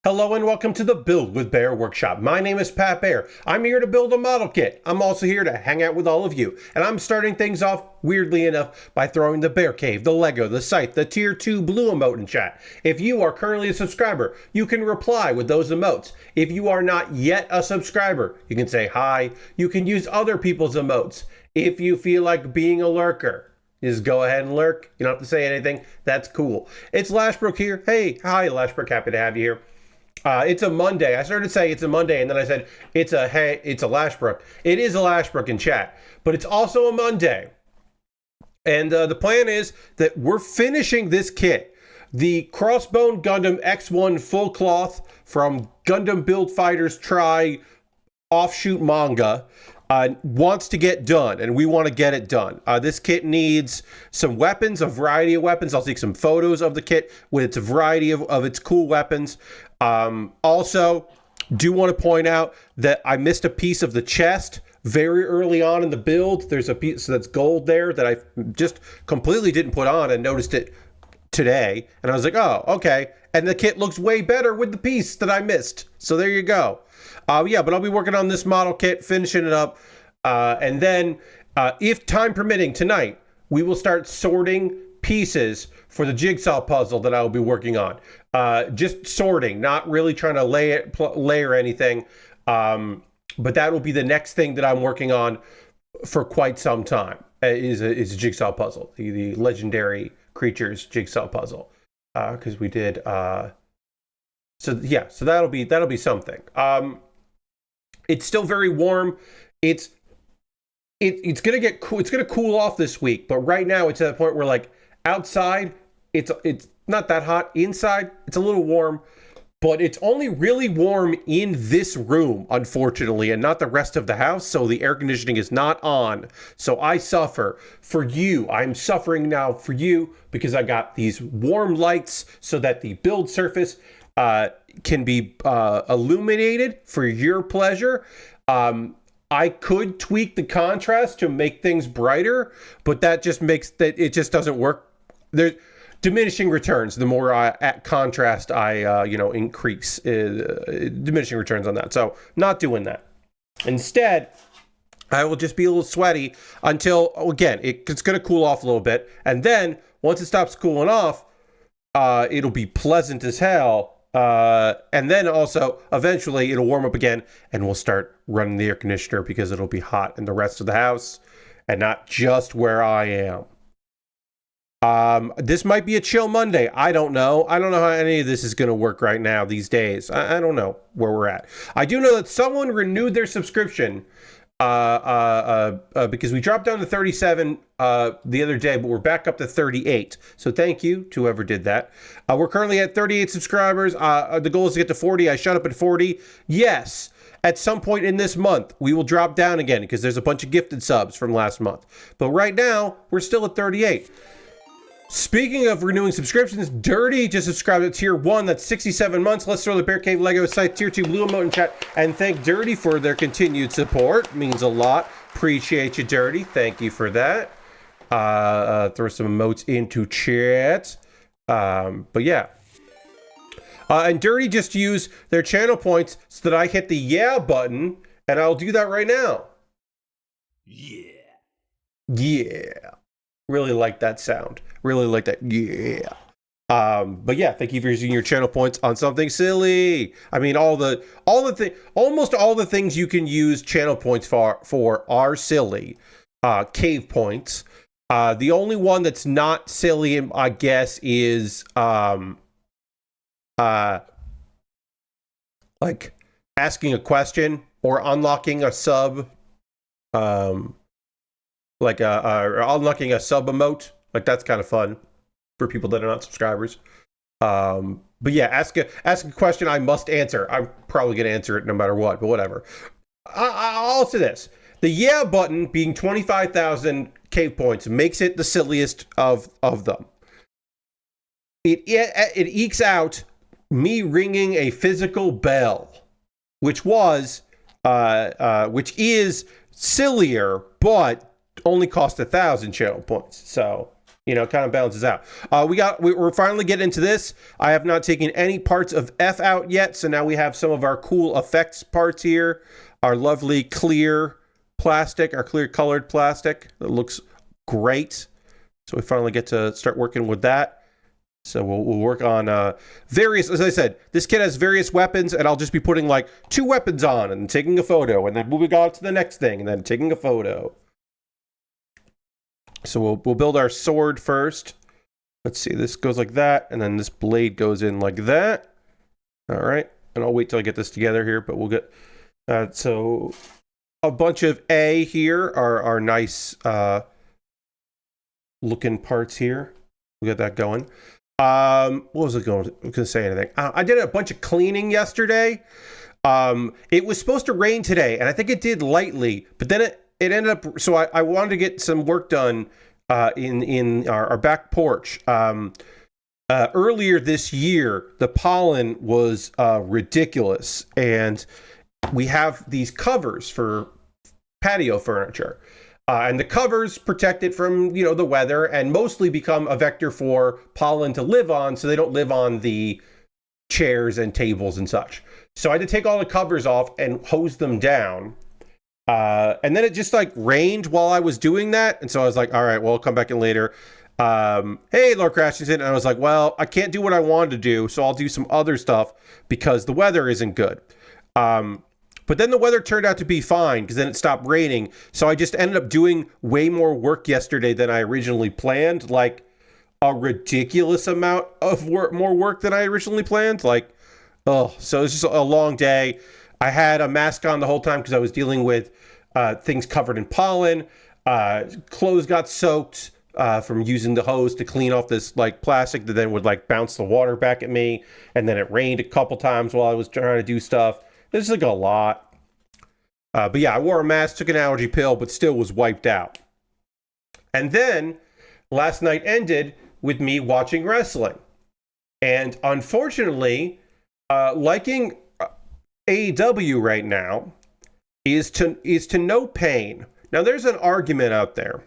Hello and welcome to the Build with Bear Workshop. My name is Pat Bear. I'm here to build a model kit. I'm also here to hang out with all of you. And I'm starting things off, weirdly enough, by throwing the Bear Cave, the Lego, the Scythe, the Tier 2 blue emote in chat. If you are currently a subscriber, you can reply with those emotes. If you are not yet a subscriber, you can say hi. You can use other people's emotes. If you feel like being a lurker, just go ahead and lurk. You don't have to say anything. That's cool. It's Lashbrook here. Hey, hi Lashbrook, happy to have you here. It's a Monday. I started to say it's a Monday, and then I said it's a Lashbrook. It is a Lashbrook in chat, but it's also a Monday. And the plan is that we're finishing this kit. The Crossbone Gundam X1 full cloth from Gundam Build Fighters Try offshoot manga wants to get done, and we want to get it done. This kit needs some weapons, a variety of weapons. I'll take some photos of the kit with its variety of its cool weapons. Also, do want to point out that I missed a piece of the chest very early on in the build. There's a piece that's gold there that I just completely didn't put on and noticed it today. And I was like, oh, okay. And the kit looks way better with the piece that I missed. So there you go. Yeah, but I'll be working on this model kit, finishing it up. And then, if time permitting, tonight, we will start sorting pieces for the jigsaw puzzle that I will be working on. Just sorting, not really trying to layer anything. But that will be the next thing that I'm working on for quite some time, is a jigsaw puzzle, the legendary creatures jigsaw puzzle. Because we did, so that'll be something. It's still very warm. It's gonna get cool. It's gonna cool off this week, but right now it's at a point where, like, outside it's not that hot. Inside it's a little warm, but it's only really warm in this room, unfortunately, and not the rest of the house. So the air conditioning is not on. So I suffer. For you, I'm suffering now for you because I got these warm lights so that the build surface can be illuminated for your pleasure. I could tweak the contrast to make things brighter, but that just makes that it just doesn't work. There's diminishing returns. The more at contrast I increase, diminishing returns on that. So not doing that. Instead, I will just be a little sweaty until, again, it's going to cool off a little bit, and then once it stops cooling off, it'll be pleasant as hell. And then also eventually it'll warm up again and we'll start running the air conditioner because it'll be hot in the rest of the house and not just where I am. This might be a chill Monday. I don't know. I don't know how any of this is going to work right now these days. I don't know where we're at. I do know that someone renewed their subscription because we dropped down to 37 the other day, but we're back up to 38. So thank you to whoever did that. We're currently at 38 subscribers. The goal is to get to 40. I shut up at 40. Yes, at some point in this month, we will drop down again because there's a bunch of gifted subs from last month. But right now, we're still at 38. Speaking of renewing subscriptions, Dirty just subscribed to Tier 1. That's 67 months. Let's throw the Bear Cave Lego Scythe Tier 2 blue emote in chat and thank Dirty for their continued support. Means a lot. Appreciate you, Dirty. Thank you for that. Throw some emotes into chat. But yeah. And Dirty just used their channel points so that I hit the yeah button, and I'll do that right now. Yeah. Yeah. Really like that sound. Really like that. Yeah. But yeah, thank you for using your channel points on something silly. I mean, almost all the things you can use channel points for are silly. Cave points. The only one that's not silly, I guess, is like asking a question or unlocking a sub. Like unlocking a sub emote. Like, that's kind of fun for people that are not subscribers. But yeah, ask a question I must answer. I'm probably gonna answer it no matter what, but whatever. I'll say this: the yeah button being 25,000 cave points makes it the silliest of them. It ekes out me ringing a physical bell, which is sillier, but only cost 1,000 channel points. So You know, it kind of balances out. We're finally getting into this. I have not taken any parts of F out yet, so now we have some of our cool effects parts here. Our lovely clear plastic, our clear colored plastic. That looks great. So we finally get to start working with that. So we'll work on various, as I said, this kit has various weapons, and I'll just be putting like 2 weapons on and taking a photo, and then moving on to the next thing, and then taking a photo. So we'll build our sword first. Let's see, this goes like that, and then this blade goes in like that. All right, and I'll wait till I get this together here, but we'll get, so a bunch of A here are our nice looking parts here. We'll get that going. What was I going to say anything? I did a bunch of cleaning yesterday. It was supposed to rain today, and I think it did lightly, but then it ended up, so I wanted to get some work done in our back porch. Earlier this year, the pollen was ridiculous, and we have these covers for patio furniture. And the covers protect it from, you know, the weather, and mostly become a vector for pollen to live on, so they don't live on the chairs and tables and such. So I had to take all the covers off and hose them down. And then it just like rained while I was doing that. And so I was like, all right, well, I'll come back in later. Hey, Lord Crashington. And I was like, well, I can't do what I wanted to do, so I'll do some other stuff because the weather isn't good. But then the weather turned out to be fine because then it stopped raining. So I just ended up doing way more work yesterday than I originally planned. Like a ridiculous amount of more work than I originally planned. Like, oh, so it's just a long day. I had a mask on the whole time because I was dealing with things covered in pollen. Clothes got soaked from using the hose to clean off this like plastic that then would like bounce the water back at me. And then it rained a couple times while I was trying to do stuff. It's like a lot. But yeah, I wore a mask, took an allergy pill, but still was wiped out. And then last night ended with me watching wrestling. And unfortunately, liking AEW right now is to no pain. Now, there's an argument out there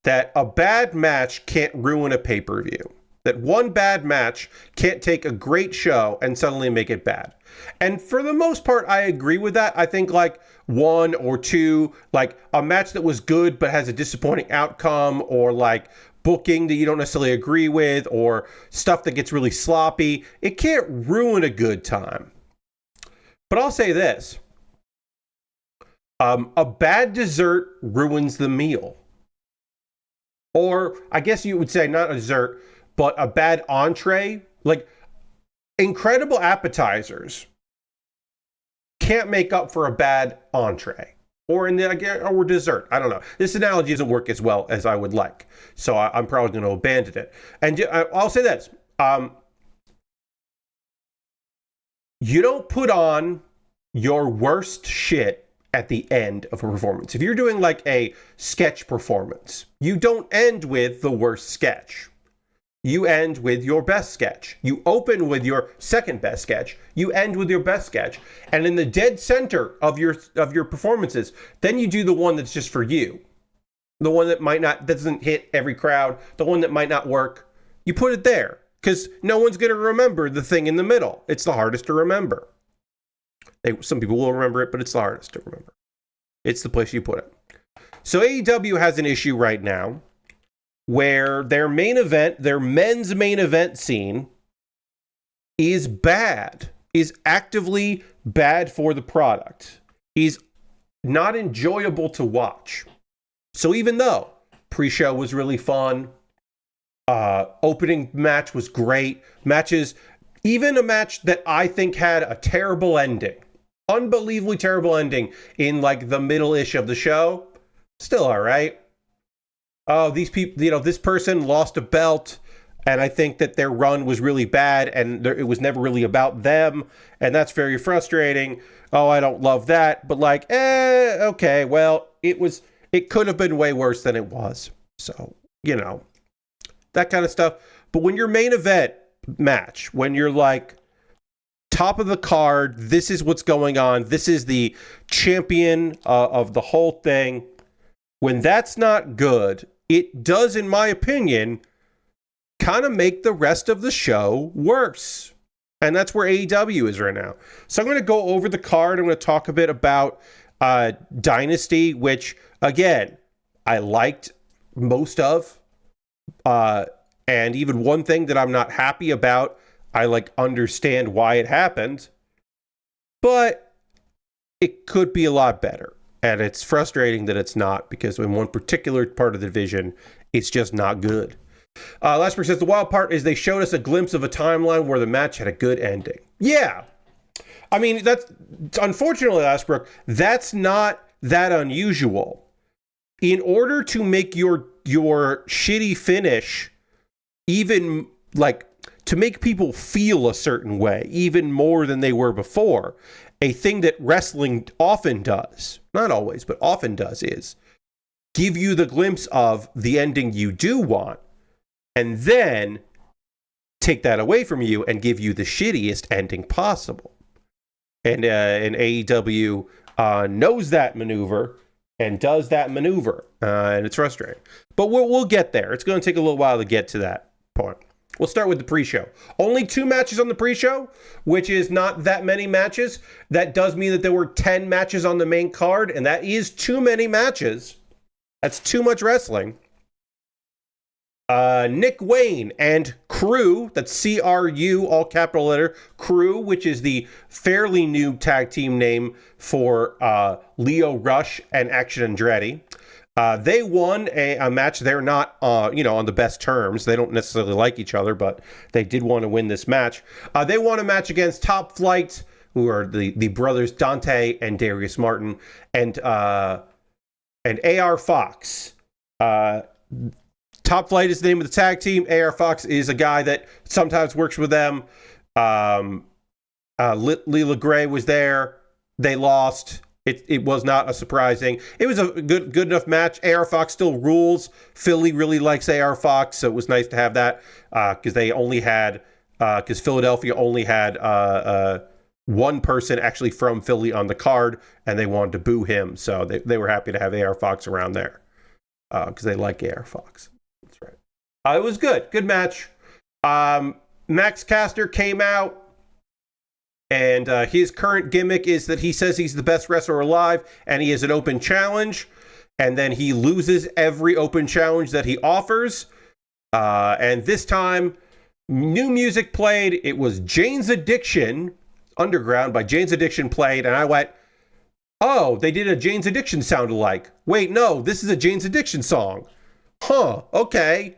that a bad match can't ruin a pay-per-view. That one bad match can't take a great show and suddenly make it bad. And for the most part, I agree with that. I think like 1 or 2, like a match that was good but has a disappointing outcome, or like booking that you don't necessarily agree with, or stuff that gets really sloppy, it can't ruin a good time. But I'll say this. A bad dessert ruins the meal. Or I guess you would say not a dessert, but a bad entree. Like incredible appetizers can't make up for a bad entree or dessert. I don't know. This analogy doesn't work as well as I would like, so I'm probably going to abandon it. And I'll say this: you don't put on your worst shit at the end of a performance. If you're doing like a sketch performance, you don't end with the worst sketch. You end with your best sketch. You open with your second best sketch. You end with your best sketch. And in the dead center of your performances, then you do the one that's just for you. The one that doesn't hit every crowd. The one that might not work. You put it there because no one's going to remember the thing in the middle. It's the hardest to remember. Some people will remember it, but it's the hardest to remember. It's the place you put it. So AEW has an issue right now where their main event, their men's main event scene is bad, is actively bad for the product, is not enjoyable to watch. So even though pre-show was really fun, opening match was great, even a match that I think had a terrible ending, unbelievably terrible ending in like the middle-ish of the show, still all right. Oh, these people, this person lost a belt, and I think that their run was really bad, and it was never really about them, and that's very frustrating. Oh, I don't love that, but like, okay, well, it could have been way worse than it was. So, that kind of stuff. But when your main event match, when you're like top of the card, this is what's going on, this is the champion of the whole thing, when that's not good, it does, in my opinion, kind of make the rest of the show worse. And that's where AEW is right now. So I'm going to go over the card. I'm going to talk a bit about Dynasty, which, again, I liked most of. And even one thing that I'm not happy about, I understand why it happened. But it could be a lot better. And it's frustrating that it's not, because in one particular part of the division, it's just not good. Lasbrook says, the wild part is they showed us a glimpse of a timeline where the match had a good ending. Yeah. I mean, that's unfortunately, Lasbrook, that's not that unusual. In order to make your shitty finish even, to make people feel a certain way, even more than they were before, a thing that wrestling often does, not always, but often does, is give you the glimpse of the ending you do want, and then take that away from you and give you the shittiest ending possible. And AEW knows that maneuver and does that maneuver, and it's frustrating. But we'll get there. It's going to take a little while to get to that point. We'll start with the pre-show. Only 2 matches on the pre-show, which is not that many matches. That does mean that there were 10 matches on the main card, and that is too many matches. That's too much wrestling. Nick Wayne and Crew, that's C-R-U, all capital letter, Crew, which is the fairly new tag team name for Leo Rush and Action Andretti. They won a match. They're not, on the best terms. They don't necessarily like each other, but they did want to win this match. They won a match against Top Flight, who are the brothers Dante and Darius Martin, and AR Fox. Top Flight is the name of the tag team. AR Fox is a guy that sometimes works with them. Leela Gray was there. They lost. It was not a surprising. It was a good enough match. AR Fox still rules. Philly really likes AR Fox, so it was nice to have that, because Philadelphia only had one person actually from Philly on the card, and they wanted to boo him, so they were happy to have AR Fox around there, because they like AR Fox. That's right. It was good match. Max Caster came out. And his current gimmick is that he says he's the best wrestler alive, and he has an open challenge, and then he loses every open challenge that he offers. And this time, new music played. It was Jane's Addiction, Underground by Jane's Addiction played, and I went, oh, they did a Jane's Addiction sound-alike. Wait, no, this is a Jane's Addiction song. Huh, okay.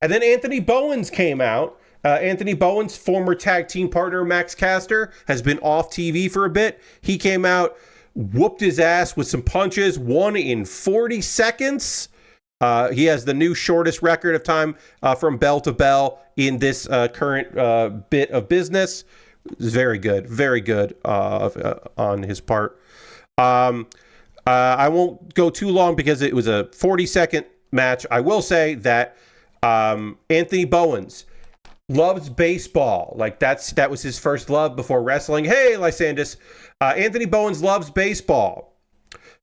And then Anthony Bowens came out. Anthony Bowens, former tag team partner Max Caster, has been off TV for a bit. He came out, whooped his ass with some punches, won in 40 seconds. He has the new shortest record of time from bell to bell in this current bit of business. It's very good on his part. I won't go too long because it was a 40-second match. I will say that Anthony Bowens loves baseball. That was his first love before wrestling. Hey, Lysandus. Anthony Bowens loves baseball.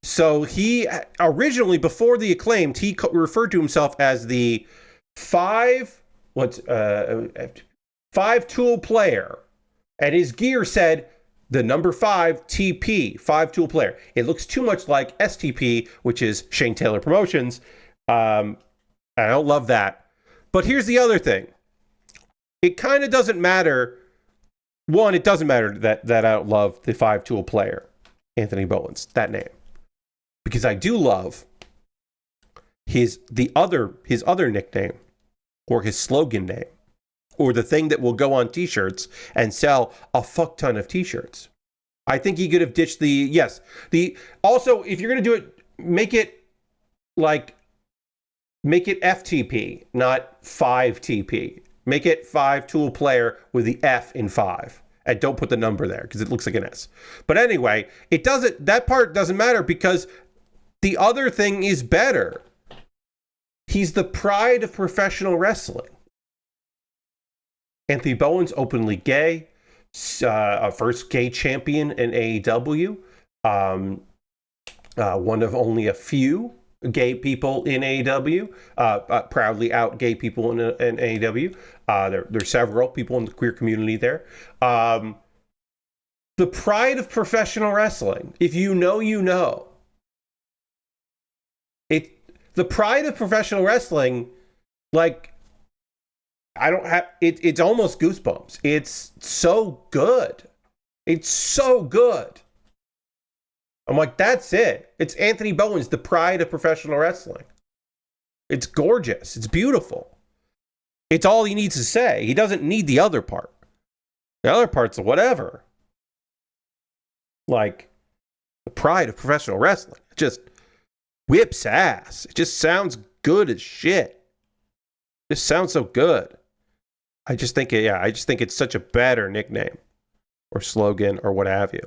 So he originally, before the Acclaimed, he referred to himself as the five-tool player. And his gear said the number 5 TP, 5-tool player. It looks too much like STP, which is Shane Taylor Promotions. I don't love that. But here's the other thing. It kind of doesn't matter. One, it doesn't matter that I don't love the 5-tool player, Anthony Bowens, that name, because I do love his other nickname, or his slogan name, or the thing that will go on T-shirts and sell a fuck ton of T-shirts. I think he could have ditched also, if you're gonna do it, make it FTP, not 5TP. Make it 5-tool player with the F in 5. And don't put the number there because it looks like an S. But anyway, that part doesn't matter because the other thing is better. He's the pride of professional wrestling. Anthony Bowens, openly gay, first gay champion in AEW. One of only a few gay people in AEW, proudly out gay people in AEW. There's several people in the queer community there. The pride of professional wrestling. If you know, you know. The pride of professional wrestling, like, I don't have it. It's almost goosebumps. It's so good. It's so good. I'm like, that's it. It's Anthony Bowens, the pride of professional wrestling. It's gorgeous. It's beautiful. It's all he needs to say. He doesn't need the other part. The other part's whatever. Like, the pride of professional wrestling. It just whips ass. It just sounds good as shit. It just sounds so good. I just think it's such a better nickname or slogan or what have you.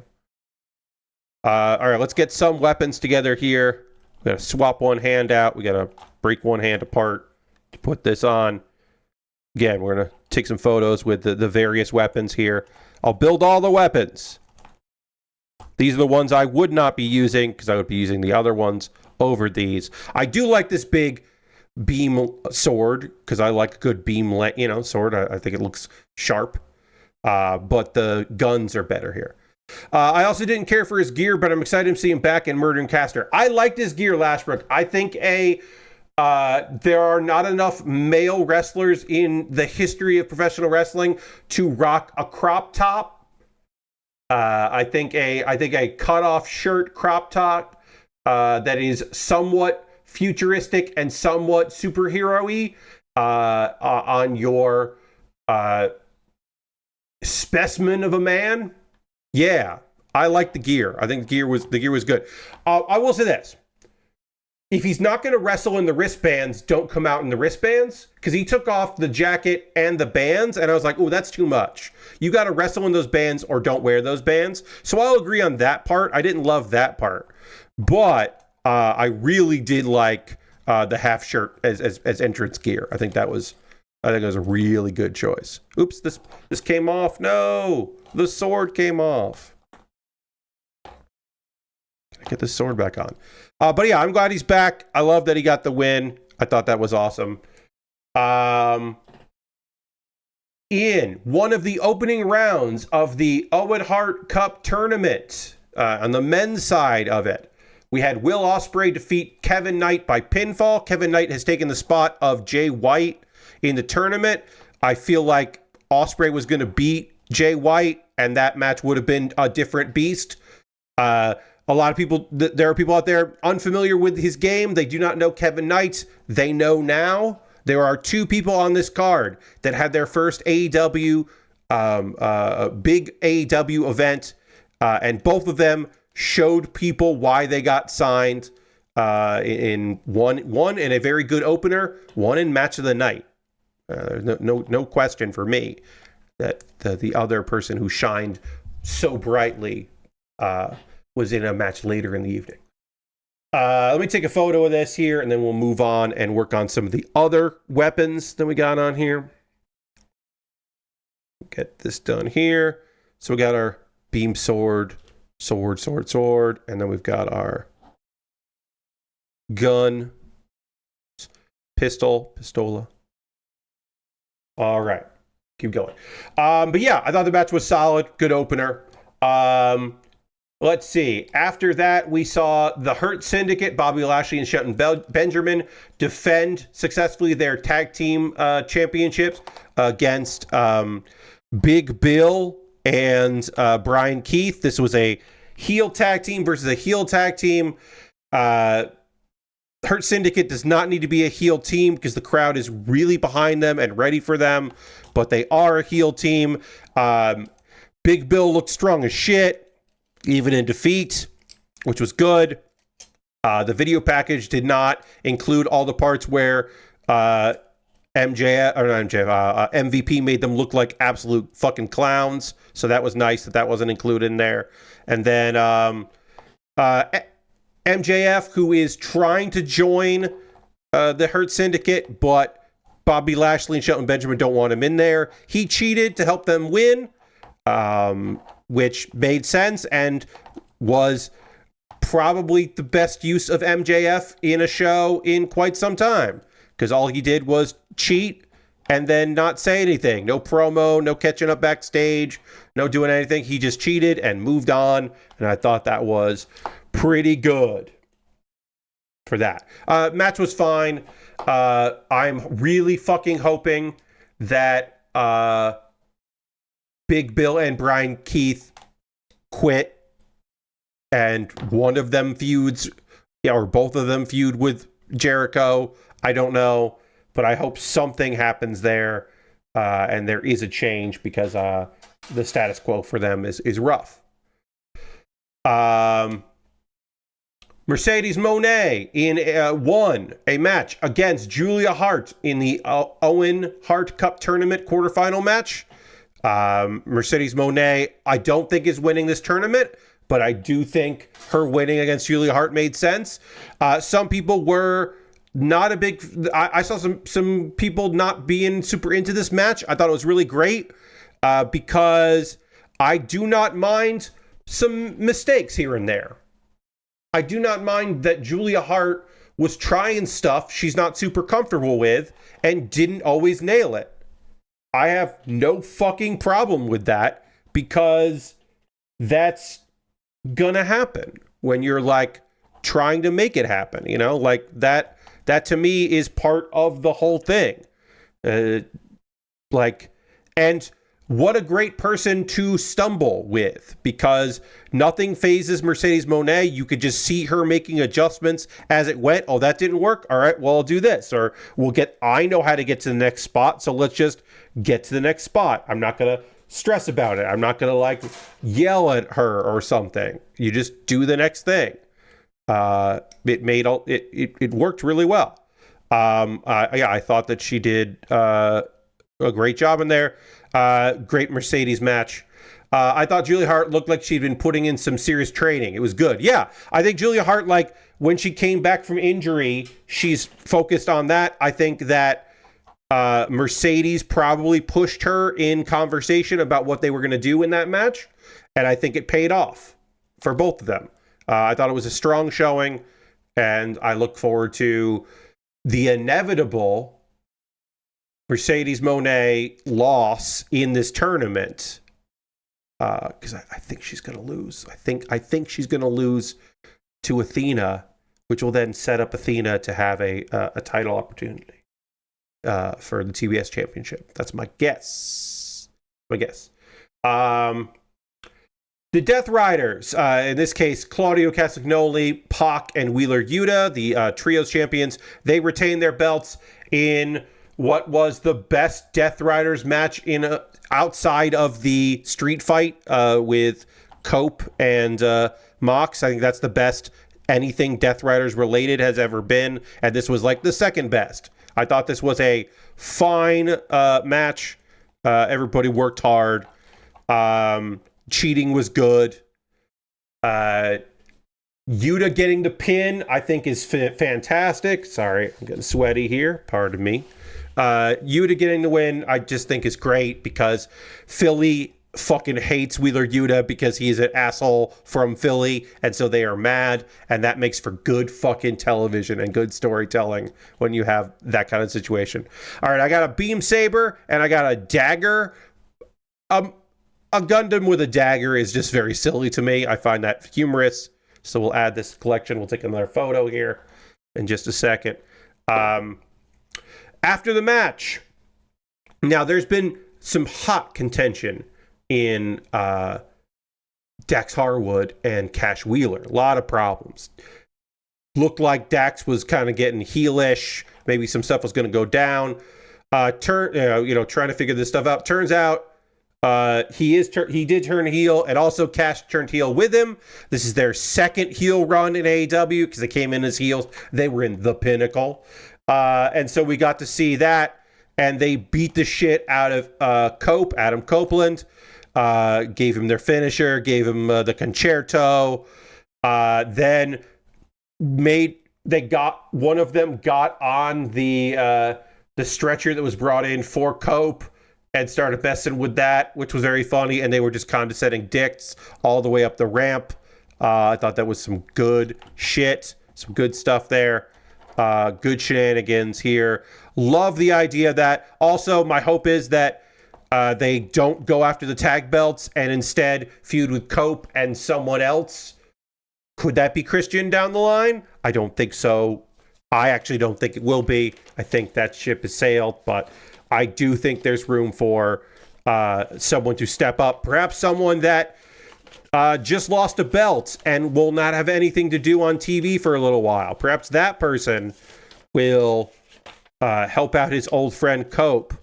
All right, let's get some weapons together here. We gotta swap one hand out. We gotta break one hand apart to put this on. Again, we're gonna take some photos with the various weapons here. I'll build all the weapons. These are the ones I would not be using because I would be using the other ones over these. I do like this big beam sword because I like a good beam, sword. I think it looks sharp. But the guns are better here. I also didn't care for his gear, but I'm excited to see him back in Murder and Caster. I liked his gear, Lashbrook. I think there are not enough male wrestlers in the history of professional wrestling to rock a crop top. I think a cutoff shirt crop top that is somewhat futuristic and somewhat superhero-y on your specimen of a man. Yeah, I like the gear. I think the gear was good. I will say this. If he's not going to wrestle in the wristbands, don't come out in the wristbands. Because he took off the jacket and the bands, and I was like, oh, that's too much. You got to wrestle in those bands or don't wear those bands. So I'll agree on that part. I didn't love that part. But I really did like the half shirt as entrance gear. I think it was a really good choice. Oops, this came off. No, the sword came off. Can I get this sword back on? But yeah, I'm glad he's back. I love that he got the win. I thought that was awesome. In one of the opening rounds of the Owen Hart Cup tournament, on the men's side of it, we had Will Ospreay defeat Kevin Knight by pinfall. Kevin Knight has taken the spot of Jay White in the tournament. I feel like Ospreay was going to beat Jay White, and that match would have been a different beast. A lot of people, there are people out there unfamiliar with his game. They do not know Kevin Knight. They know now. There are two people on this card that had their first AEW, big AEW event, and both of them showed people why they got signed. In one in a very good opener, one in match of the night. There's no question for me that the other person who shined so brightly was in a match later in the evening. Let me take a photo of this here, and then we'll move on and work on some of the other weapons that we got on here. Get this done here. So we got our beam sword, and then we've got our gun, pistola. All right, keep going. But yeah, I thought the match was solid. Good opener. Let's see. After that, we saw the Hurt Syndicate, Bobby Lashley and Shelton Benjamin, defend successfully their tag team championships against Big Bill and Brian Keith. This was a heel tag team versus a heel tag team. Hurt Syndicate does not need to be a heel team because the crowd is really behind them and ready for them, but they are a heel team. Big Bill looked strong as shit, even in defeat, which was good. The video package did not include all the parts where MVP made them look like absolute fucking clowns. So that was nice that wasn't included in there. And then MJF, who is trying to join the Hurt Syndicate, but Bobby Lashley and Shelton Benjamin don't want him in there. He cheated to help them win, which made sense and was probably the best use of MJF in a show in quite some time, because all he did was cheat and then not say anything. No promo, no catching up backstage, no doing anything. He just cheated and moved on, and I thought that was pretty good for that. Match was fine. I'm really fucking hoping that Big Bill and Brian Keith quit and one of them feuds, or both of them feud with Jericho. I don't know, but I hope something happens there, and there is a change, because the status quo for them is rough. Mercedes Moné won a match against Julia Hart in the Owen Hart Cup Tournament quarterfinal match. Mercedes Moné, I don't think is winning this tournament, but I do think her winning against Julia Hart made sense. Some people were not a big... I saw some people not being super into this match. I thought it was really great, because I do not mind some mistakes here and there. I do not mind that Julia Hart was trying stuff she's not super comfortable with and didn't always nail it. I have no fucking problem with that, because that's gonna happen when you're like trying to make it happen, you know, like that to me is part of the whole thing. And what a great person to stumble with, because nothing phases Mercedes Moné. You could just see her making adjustments as it went. Oh, that didn't work. All right, well, I'll do this. Or I know how to get to the next spot, so let's just get to the next spot. I'm not going to stress about it. I'm not going to like yell at her or something. You just do the next thing. It worked really well. I thought that she did a great job in there. Great Mercedes match. I thought Julia Hart looked like she'd been putting in some serious training. It was good. Yeah, I think Julia Hart, like, when she came back from injury, she's focused on that. I think that Mercedes probably pushed her in conversation about what they were going to do in that match, and I think it paid off for both of them. I thought it was a strong showing, and I look forward to the inevitable Mercedes Moné loss in this tournament, because I think she's going to lose. I think she's going to lose to Athena, which will then set up Athena to have a title opportunity for the TBS Championship. That's my guess. The Death Riders, in this case, Claudio Castagnoli, Pac, and Wheeler Yuta, the Trios champions, they retain their belts in what was the best Death Riders match outside of the street fight with Cope and Mox. I think that's the best anything Death Riders related has ever been, and this was like the second best. I thought this was a fine match. Everybody worked hard. Cheating was good. Yuta getting the pin, I think, is fantastic. Sorry, I'm getting sweaty here. Pardon me. Yuta getting the win, I just think is great, because Philly fucking hates Wheeler Yuta because he's an asshole from Philly, and so they are mad, and that makes for good fucking television and good storytelling when you have that kind of situation. All right, I got a beam saber and I got a dagger. A Gundam with a dagger is just very silly to me. I find that humorous. So we'll add this collection. We'll take another photo here in just a second. After the match, now there's been some hot contention in Dax Harwood and Cash Wheeler. A lot of problems. Looked like Dax was kind of getting heelish. Maybe some stuff was going to go down. Trying to figure this stuff out. Turns out, he did turn heel, and also Cash turned heel with him. This is their second heel run in AEW, because they came in as heels. They were in the Pinnacle. And so we got to see that, and they beat the shit out of Adam Copeland, gave him their finisher, gave him the concerto, then one of them got on the stretcher that was brought in for Cope, and started messing with that, which was very funny, and they were just condescending dicks all the way up the ramp. I thought that was some good shit, some good stuff there. Good shenanigans here. Love the idea that, also my hope is that they don't go after the tag belts and instead feud with Cope and someone else. Could that be Christian down the line? I don't think so. I actually don't think it will be. I think that ship has sailed, but I do think there's room for someone to step up. Perhaps someone that just lost a belt and will not have anything to do on TV for a little while. Perhaps that person will help out his old friend Cope.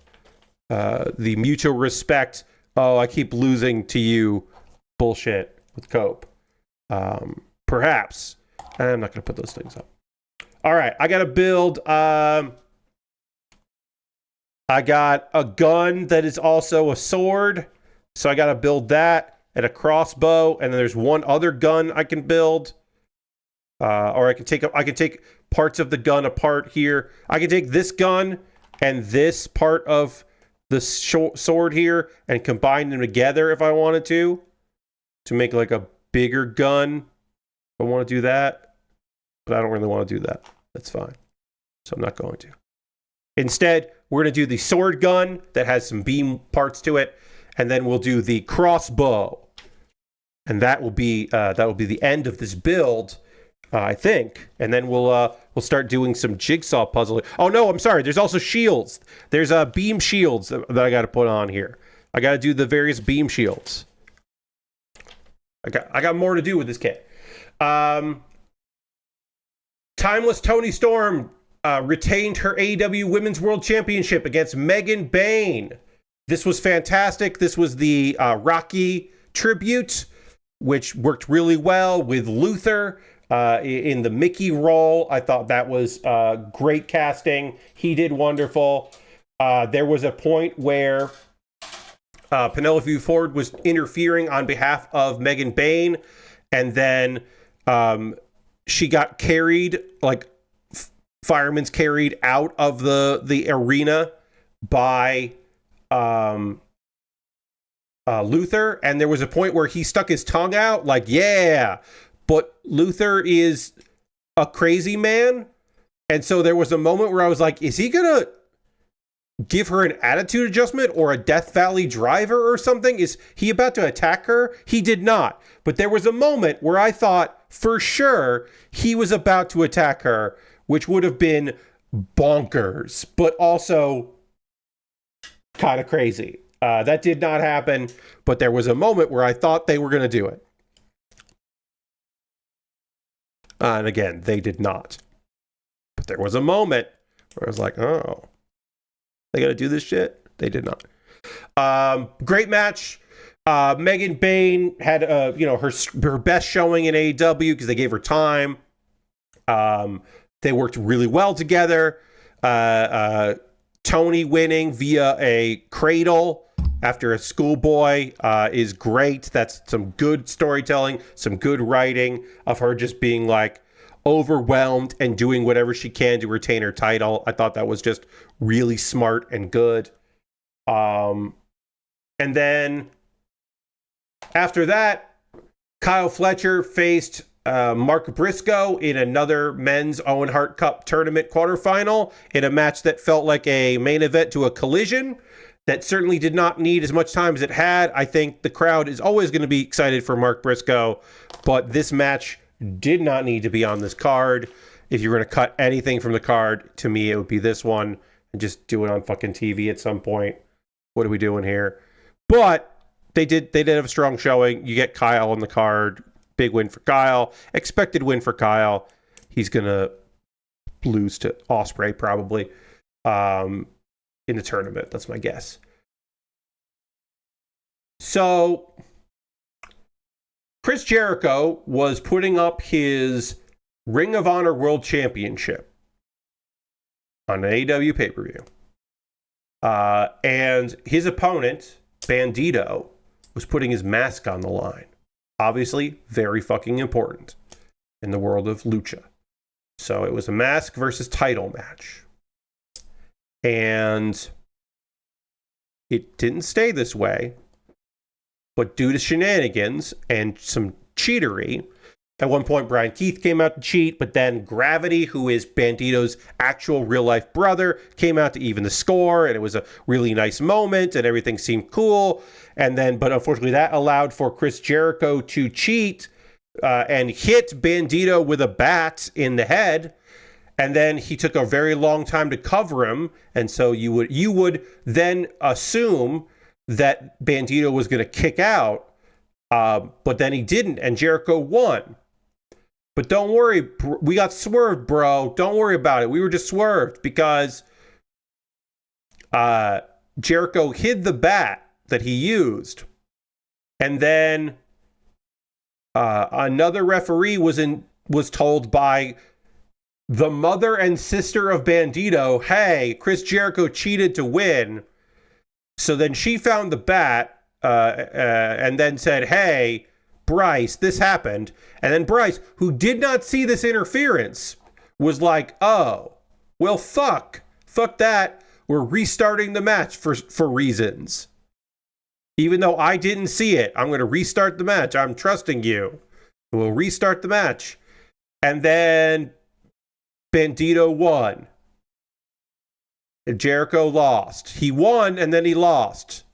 The mutual respect, oh, I keep losing to you bullshit with Cope. Perhaps. I'm not going to put those things up. All right, I got to build... I got a gun that is also a sword, so I got to build that, and a crossbow, and then there's one other gun I can build. Or I can take parts of the gun apart here. I can take this gun and this part of the sword here and combine them together if I wanted to make like a bigger gun. I want to do that, but I don't really want to do that. That's fine. So I'm not going to. Instead, we're going to do the sword gun that has some beam parts to it, and then we'll do the crossbow. And that will be the end of this build, I think. And then we'll start doing some jigsaw puzzling. Oh no, I'm sorry. There's also shields. There's beam shields that I got to put on here. I got to do the various beam shields. I got more to do with this kit. Timeless Toni Storm retained her AEW Women's World Championship against Megan Bayne. This was fantastic. This was the Rocky tribute, which worked really well with Luther in the Mickey role. I thought that was great casting. He did wonderful. There was a point where Penelope Ford was interfering on behalf of Megan Bayne, and then she got carried, like firemen's carried out of the arena by Luther, and there was a point where he stuck his tongue out, like, yeah, but Luther is a crazy man, and so there was a moment where I was like, is he gonna give her an attitude adjustment or a Death Valley driver or something? Is he about to attack her? He did not, but there was a moment where I thought for sure he was about to attack her, which would have been bonkers, but also kind of crazy. That did not happen, but there was a moment where I thought they were going to do it. And again, they did not. But there was a moment where I was like, oh, they got to do this shit? They did not. Great match. Megan Bayne had her best showing in AEW because they gave her time. They worked really well together. Tony winning via a cradle after a schoolboy is great. That's some good storytelling, some good writing of her just being like overwhelmed and doing whatever she can to retain her title. I thought that was just really smart and good. And then after that, Kyle Fletcher faced Mark Briscoe in another men's Owen Hart Cup tournament quarterfinal in a match that felt like a main event to a collision that certainly did not need as much time as it had. I think the crowd is always going to be excited for Mark Briscoe, but this match did not need to be on this card. If you're going to cut anything from the card, to me, it would be this one and just do it on fucking TV at some point. What are we doing here? But they did have a strong showing. You get Kyle on the card. Big win for Kyle. Expected win for Kyle. He's going to lose to Ospreay probably in the tournament. That's my guess. So Chris Jericho was putting up his Ring of Honor World Championship on an AEW pay-per-view. And his opponent, Bandito, was putting his mask on the line. Obviously, very fucking important in the world of lucha. So it was a mask versus title match. And it didn't stay this way. But due to shenanigans and some cheatery, At one point, Brian Keith came out to cheat, but then Gravity, who is Bandito's actual real-life brother, came out to even the score, and it was a really nice moment, and everything seemed cool. And then, but unfortunately, that allowed for Chris Jericho to cheat and hit Bandito with a bat in the head. And then he took a very long time to cover him, and so you would then assume that Bandito was going to kick out, but then he didn't, and Jericho won. But don't worry, we got swerved, bro. Don't worry about it. We were just swerved because Jericho hid the bat that he used. And then another referee was told by the mother and sister of Bandito, hey, Chris Jericho cheated to win. So then she found the bat and then said, hey, Bryce, this happened. And then Bryce, who did not see this interference, was like, oh, well, fuck that. We're restarting the match for reasons. Even though I didn't see it, I'm going to restart the match. I'm trusting you. We'll restart the match. And then Bandito won. And Jericho lost. He won and then he lost.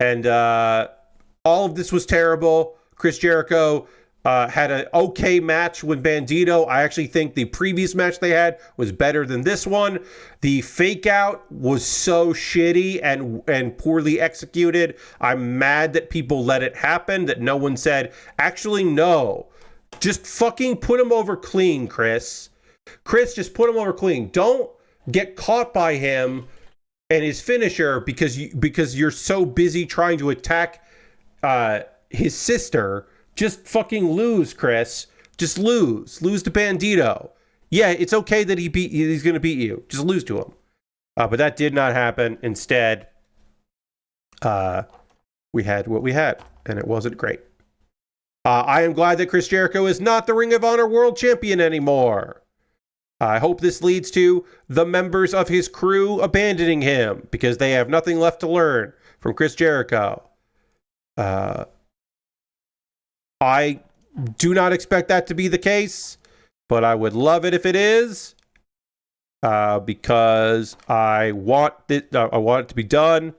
And all of this was terrible. Chris Jericho had an okay match with Bandito. I actually think the previous match they had was better than this one. The fake out was so shitty and poorly executed. I'm mad that people let it happen, that no one said, actually, no. Just fucking put him over clean, Chris. Chris, just put him over clean. Don't get caught by him and his finisher because you're so busy trying to attack his sister. Just fucking lose, Chris. Just lose to Bandito. Yeah, it's okay that he's going to beat you. Just lose to him. But that did not happen. Instead, we had what we had, and it wasn't great. I am glad that Chris Jericho is not the Ring of Honor World Champion anymore. I hope this leads to the members of his crew abandoning him because they have nothing left to learn from Chris Jericho. I do not expect that to be the case, but I would love it if it is, because I want it to be done,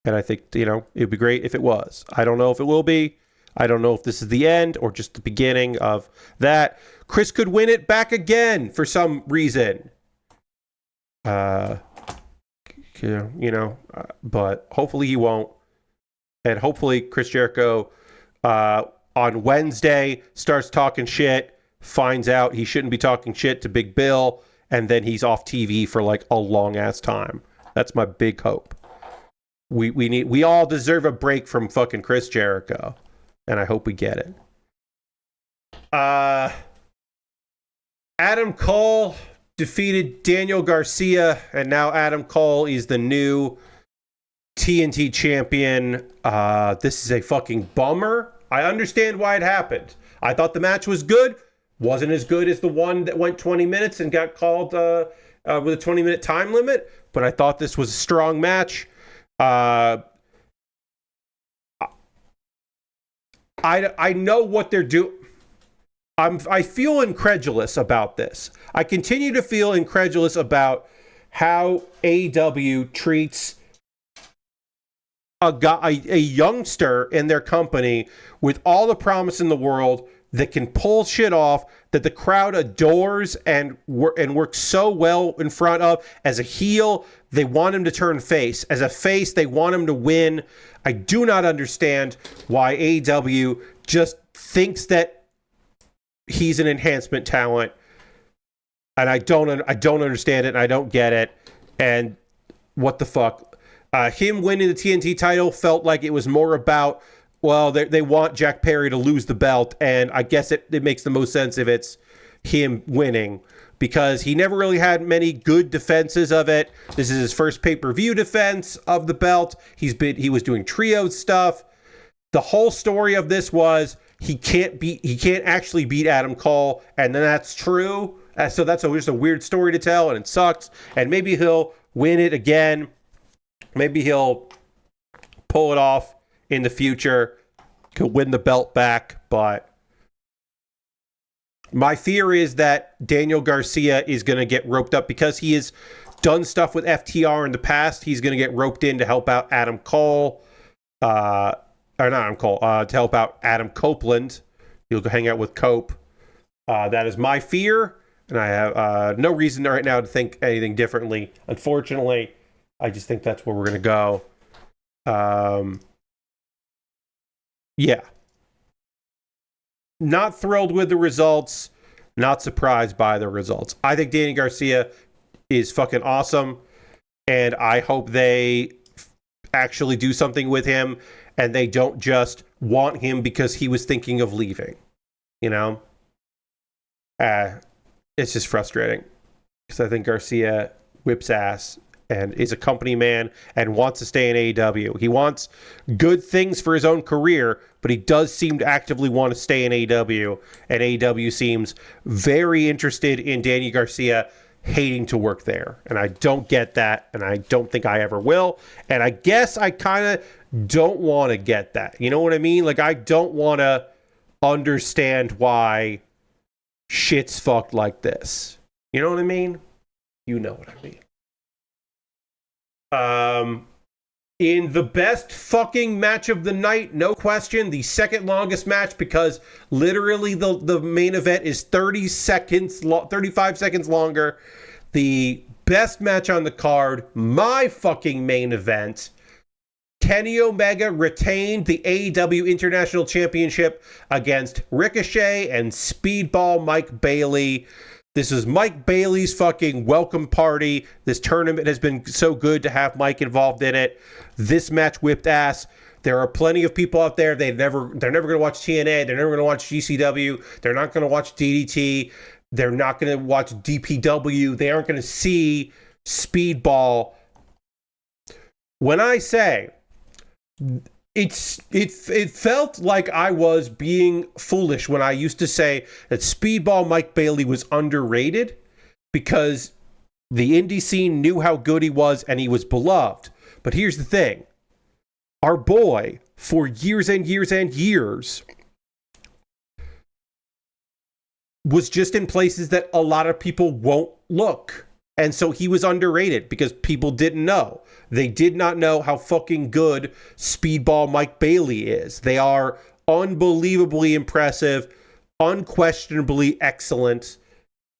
and I think, it'd be great if it was. I don't know if it will be. I don't know if this is the end or just the beginning of that. Chris could win it back again for some reason. But hopefully he won't. And hopefully Chris Jericho on Wednesday starts talking shit, finds out he shouldn't be talking shit to Big Bill, and then he's off TV for like a long ass time. That's my big hope. We all deserve a break from fucking Chris Jericho, and I hope we get it. Adam Cole defeated Daniel Garcia, and now Adam Cole is the new TNT champion. This is a fucking bummer. I understand why it happened. I thought the match was good. Wasn't as good as the one that went 20 minutes and got called with a 20-minute time limit, but I thought this was a strong match. I know what they're doing. I feel incredulous about this. I continue to feel incredulous about how AEW treats a youngster in their company with all the promise in the world that can pull shit off, that the crowd adores and works so well in front of. As a heel, they want him to turn face. As a face, they want him to win. I do not understand why AEW just thinks that he's an enhancement talent, and I don't understand it, and I don't get it. And what the fuck? Him winning the TNT title felt like it was more about, well, they want Jack Perry to lose the belt, and I guess it makes the most sense if it's him winning, because he never really had many good defenses of it. This is his first pay-per-view defense of the belt. He was doing trio stuff. The whole story of this was he can't actually beat Adam Cole, and then that's true. So that's just a weird story to tell, and it sucks. And maybe he'll win it again. Maybe he'll pull it off in the future. He'll win the belt back, but My fear is that Daniel Garcia is going to get roped up because he has done stuff with FTR in the past. He's going to get roped in to help out Adam Cole, or not Adam Cole, to help out Adam Copeland. He'll go hang out with Cope. That is my fear, and I have no reason right now to think anything differently. Unfortunately, I just think that's where we're going to go. Yeah. Not thrilled with the results. Not surprised by the results. I think Danny Garcia is fucking awesome, and I hope they actually do something with him, and they don't just want him because he was thinking of leaving. You know? It's just frustrating, because I think Garcia whips ass and is a company man and wants to stay in AEW. He wants good things for his own career, but he does seem to actively want to stay in AEW, and AEW seems very interested in Danny Garcia hating to work there. And I don't get that, and I don't think I ever will. And I guess I kind of don't want to get that. You know what I mean? Like, I don't want to understand why shit's fucked like this. You know what I mean? You know what I mean. In the best fucking match of the night, no question, the second longest match, because literally the main event is 35 seconds longer. The best match on the card, my fucking main event. Kenny Omega retained the AEW International Championship against Ricochet and Speedball Mike Bailey. This is Mike Bailey's fucking welcome party. This tournament has been so good to have Mike involved in it. This match whipped ass. There are plenty of people out there, they're never going to watch TNA. They're never going to watch GCW. They're not going to watch DDT. They're not going to watch DPW. They aren't going to see Speedball. When I say it felt like I was being foolish when I used to say that Speedball Mike Bailey was underrated, because the indie scene knew how good he was and he was beloved. But here's the thing. Our boy, for years and years and years, was just in places that a lot of people won't look. And so he was underrated because people didn't know. They did not know how fucking good Speedball Mike Bailey is. They are unbelievably impressive, unquestionably excellent,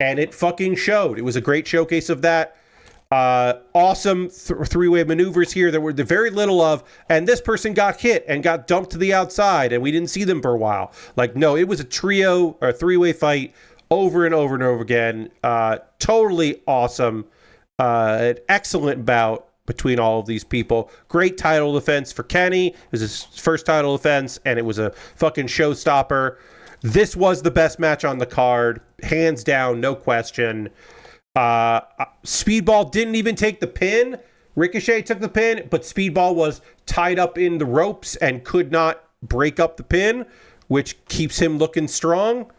and it fucking showed. It was a great showcase of that. Awesome three-way maneuvers here that were very little of, and this person got hit and got dumped to the outside, and we didn't see them for a while. Like, no, it was a trio or a three-way fight over and over and over again. Totally awesome. An excellent bout between all of these people. Great title defense for Kenny. It was his first title defense, and it was a fucking showstopper. This was the best match on the card, hands down, no question. Speedball didn't even take the pin. Ricochet took the pin, but Speedball was tied up in the ropes and could not break up the pin, which keeps him looking strong.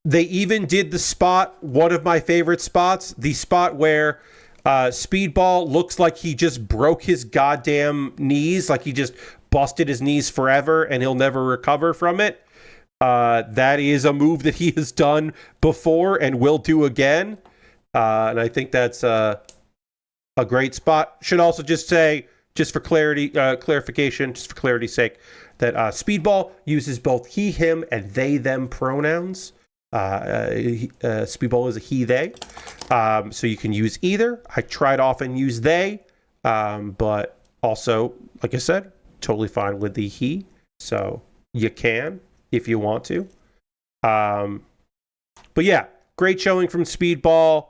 They even did the spot, one of my favorite spots, the spot where Speedball looks like he just broke his goddamn knees, like he just busted his knees forever and he'll never recover from it. That is a move that he has done before and will do again. And I think that's a great spot. Should also just say, just for clarification, just for clarity's sake, that Speedball uses both he, him, and they, them pronouns. Speedball is a he, they. So you can use either. I try to often use they, but also, like I said, totally fine with the he. So you can if you want to. But yeah, great showing from Speedball.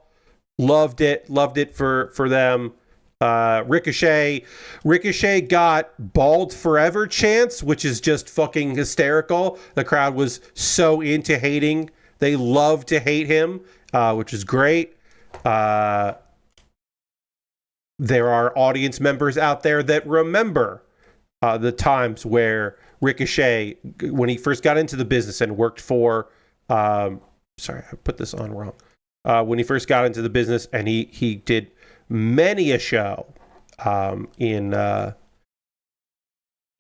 Loved it for them. Ricochet got bald forever chants, which is just fucking hysterical. The crowd was so into hating. They love to hate him, which is great. There are audience members out there that remember the times where Ricochet, when he first got into the business and worked for, sorry, I put this on wrong. When he first got into the business, and he did many a show in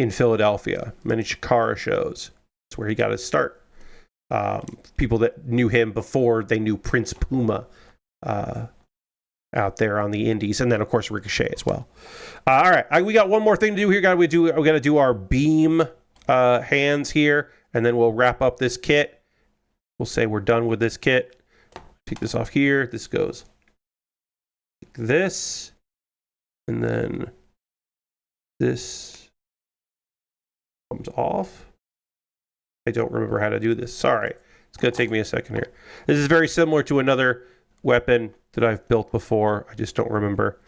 Philadelphia, many Chikara shows. That's where he got his start. People that knew him before they knew Prince Puma out there on the indies, and then of course Ricochet as well. All right, we got one more thing to do here. We got to do our beam hands here, and then we'll wrap up this kit. We'll say we're done with this kit. Take this off here. This goes like this, and then this comes off. I don't remember how to do this. Sorry. It's going to take me a second here. This is very similar to another weapon that I've built before. I just don't remember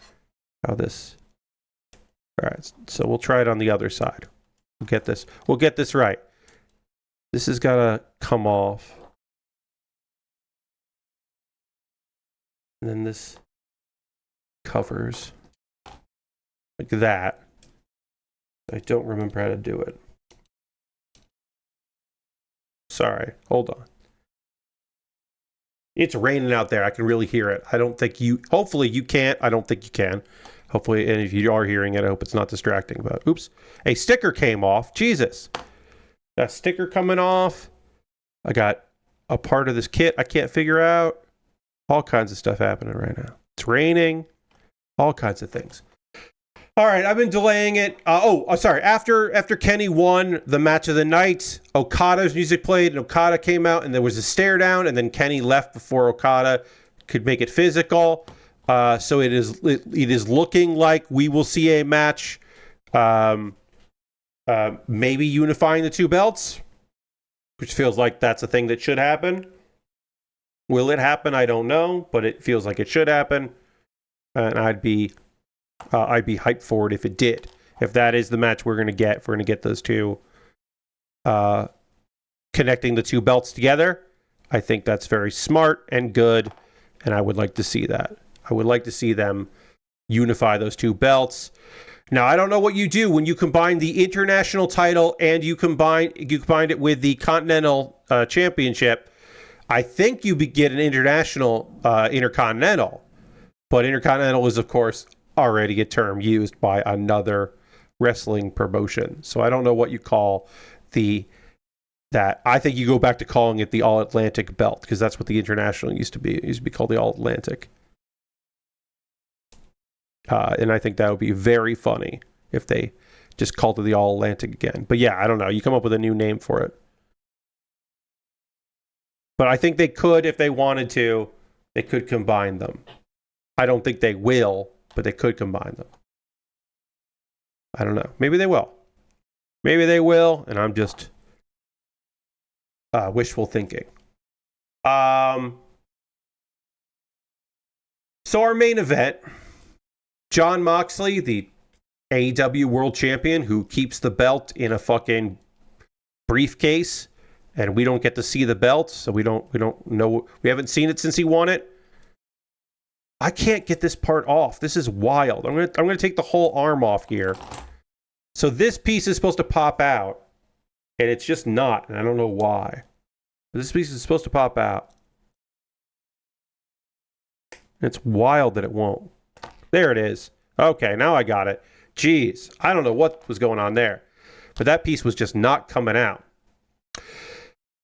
how this... All right, so we'll try it on the other side. We'll get this. We'll get this right. This has got to come off. And then this covers like that. I don't remember how to do it. Sorry, hold on. It's raining out there. I can really hear it. I don't think you... Hopefully you can't. I don't think you can. Hopefully, and if you are hearing it, I hope it's not distracting. But oops, a sticker came off. Jesus. That sticker coming off. I got a part of this kit I can't figure out. All kinds of stuff happening right now. It's raining. All kinds of things. All right, I've been delaying it. Sorry. After Kenny won the match of the night, Okada's music played, and Okada came out, and there was a stare down, and then Kenny left before Okada could make it physical. So it is looking like we will see a match, maybe unifying the two belts, which feels like that's a thing that should happen. Will it happen? I don't know, but it feels like it should happen, and I'd be hyped for it if it did. If that is the match we're going to get, if we're going to get those two connecting the two belts together, I think that's very smart and good, and I would like to see that. I would like to see them unify those two belts. Now, I don't know what you do when you combine the international title and you combine it with the Continental Championship. I think you get an international Intercontinental, but Intercontinental is, of course, already a term used by another wrestling promotion. So I don't know what you call that. I think you go back to calling it the All Atlantic belt, because that's what the international used to be. It used to be called the All Atlantic. And I think that would be very funny if they just called it the All Atlantic again. But yeah, I don't know. You come up with a new name for it. But I think they could, if they wanted to, they could combine them. I don't think they will, but they could combine them. I don't know. Maybe they will. Maybe they will, and I'm just wishful thinking. So our main event, Jon Moxley, the AEW World Champion, who keeps the belt in a fucking briefcase, and we don't get to see the belt, so we don't know. We haven't seen it since he won it. I can't get this part off. This is wild. I'm gonna take the whole arm off here. So this piece is supposed to pop out, and it's just not, and I don't know why. This piece is supposed to pop out. It's wild that it won't. There it is. Okay, now I got it. Jeez, I don't know what was going on there, but that piece was just not coming out.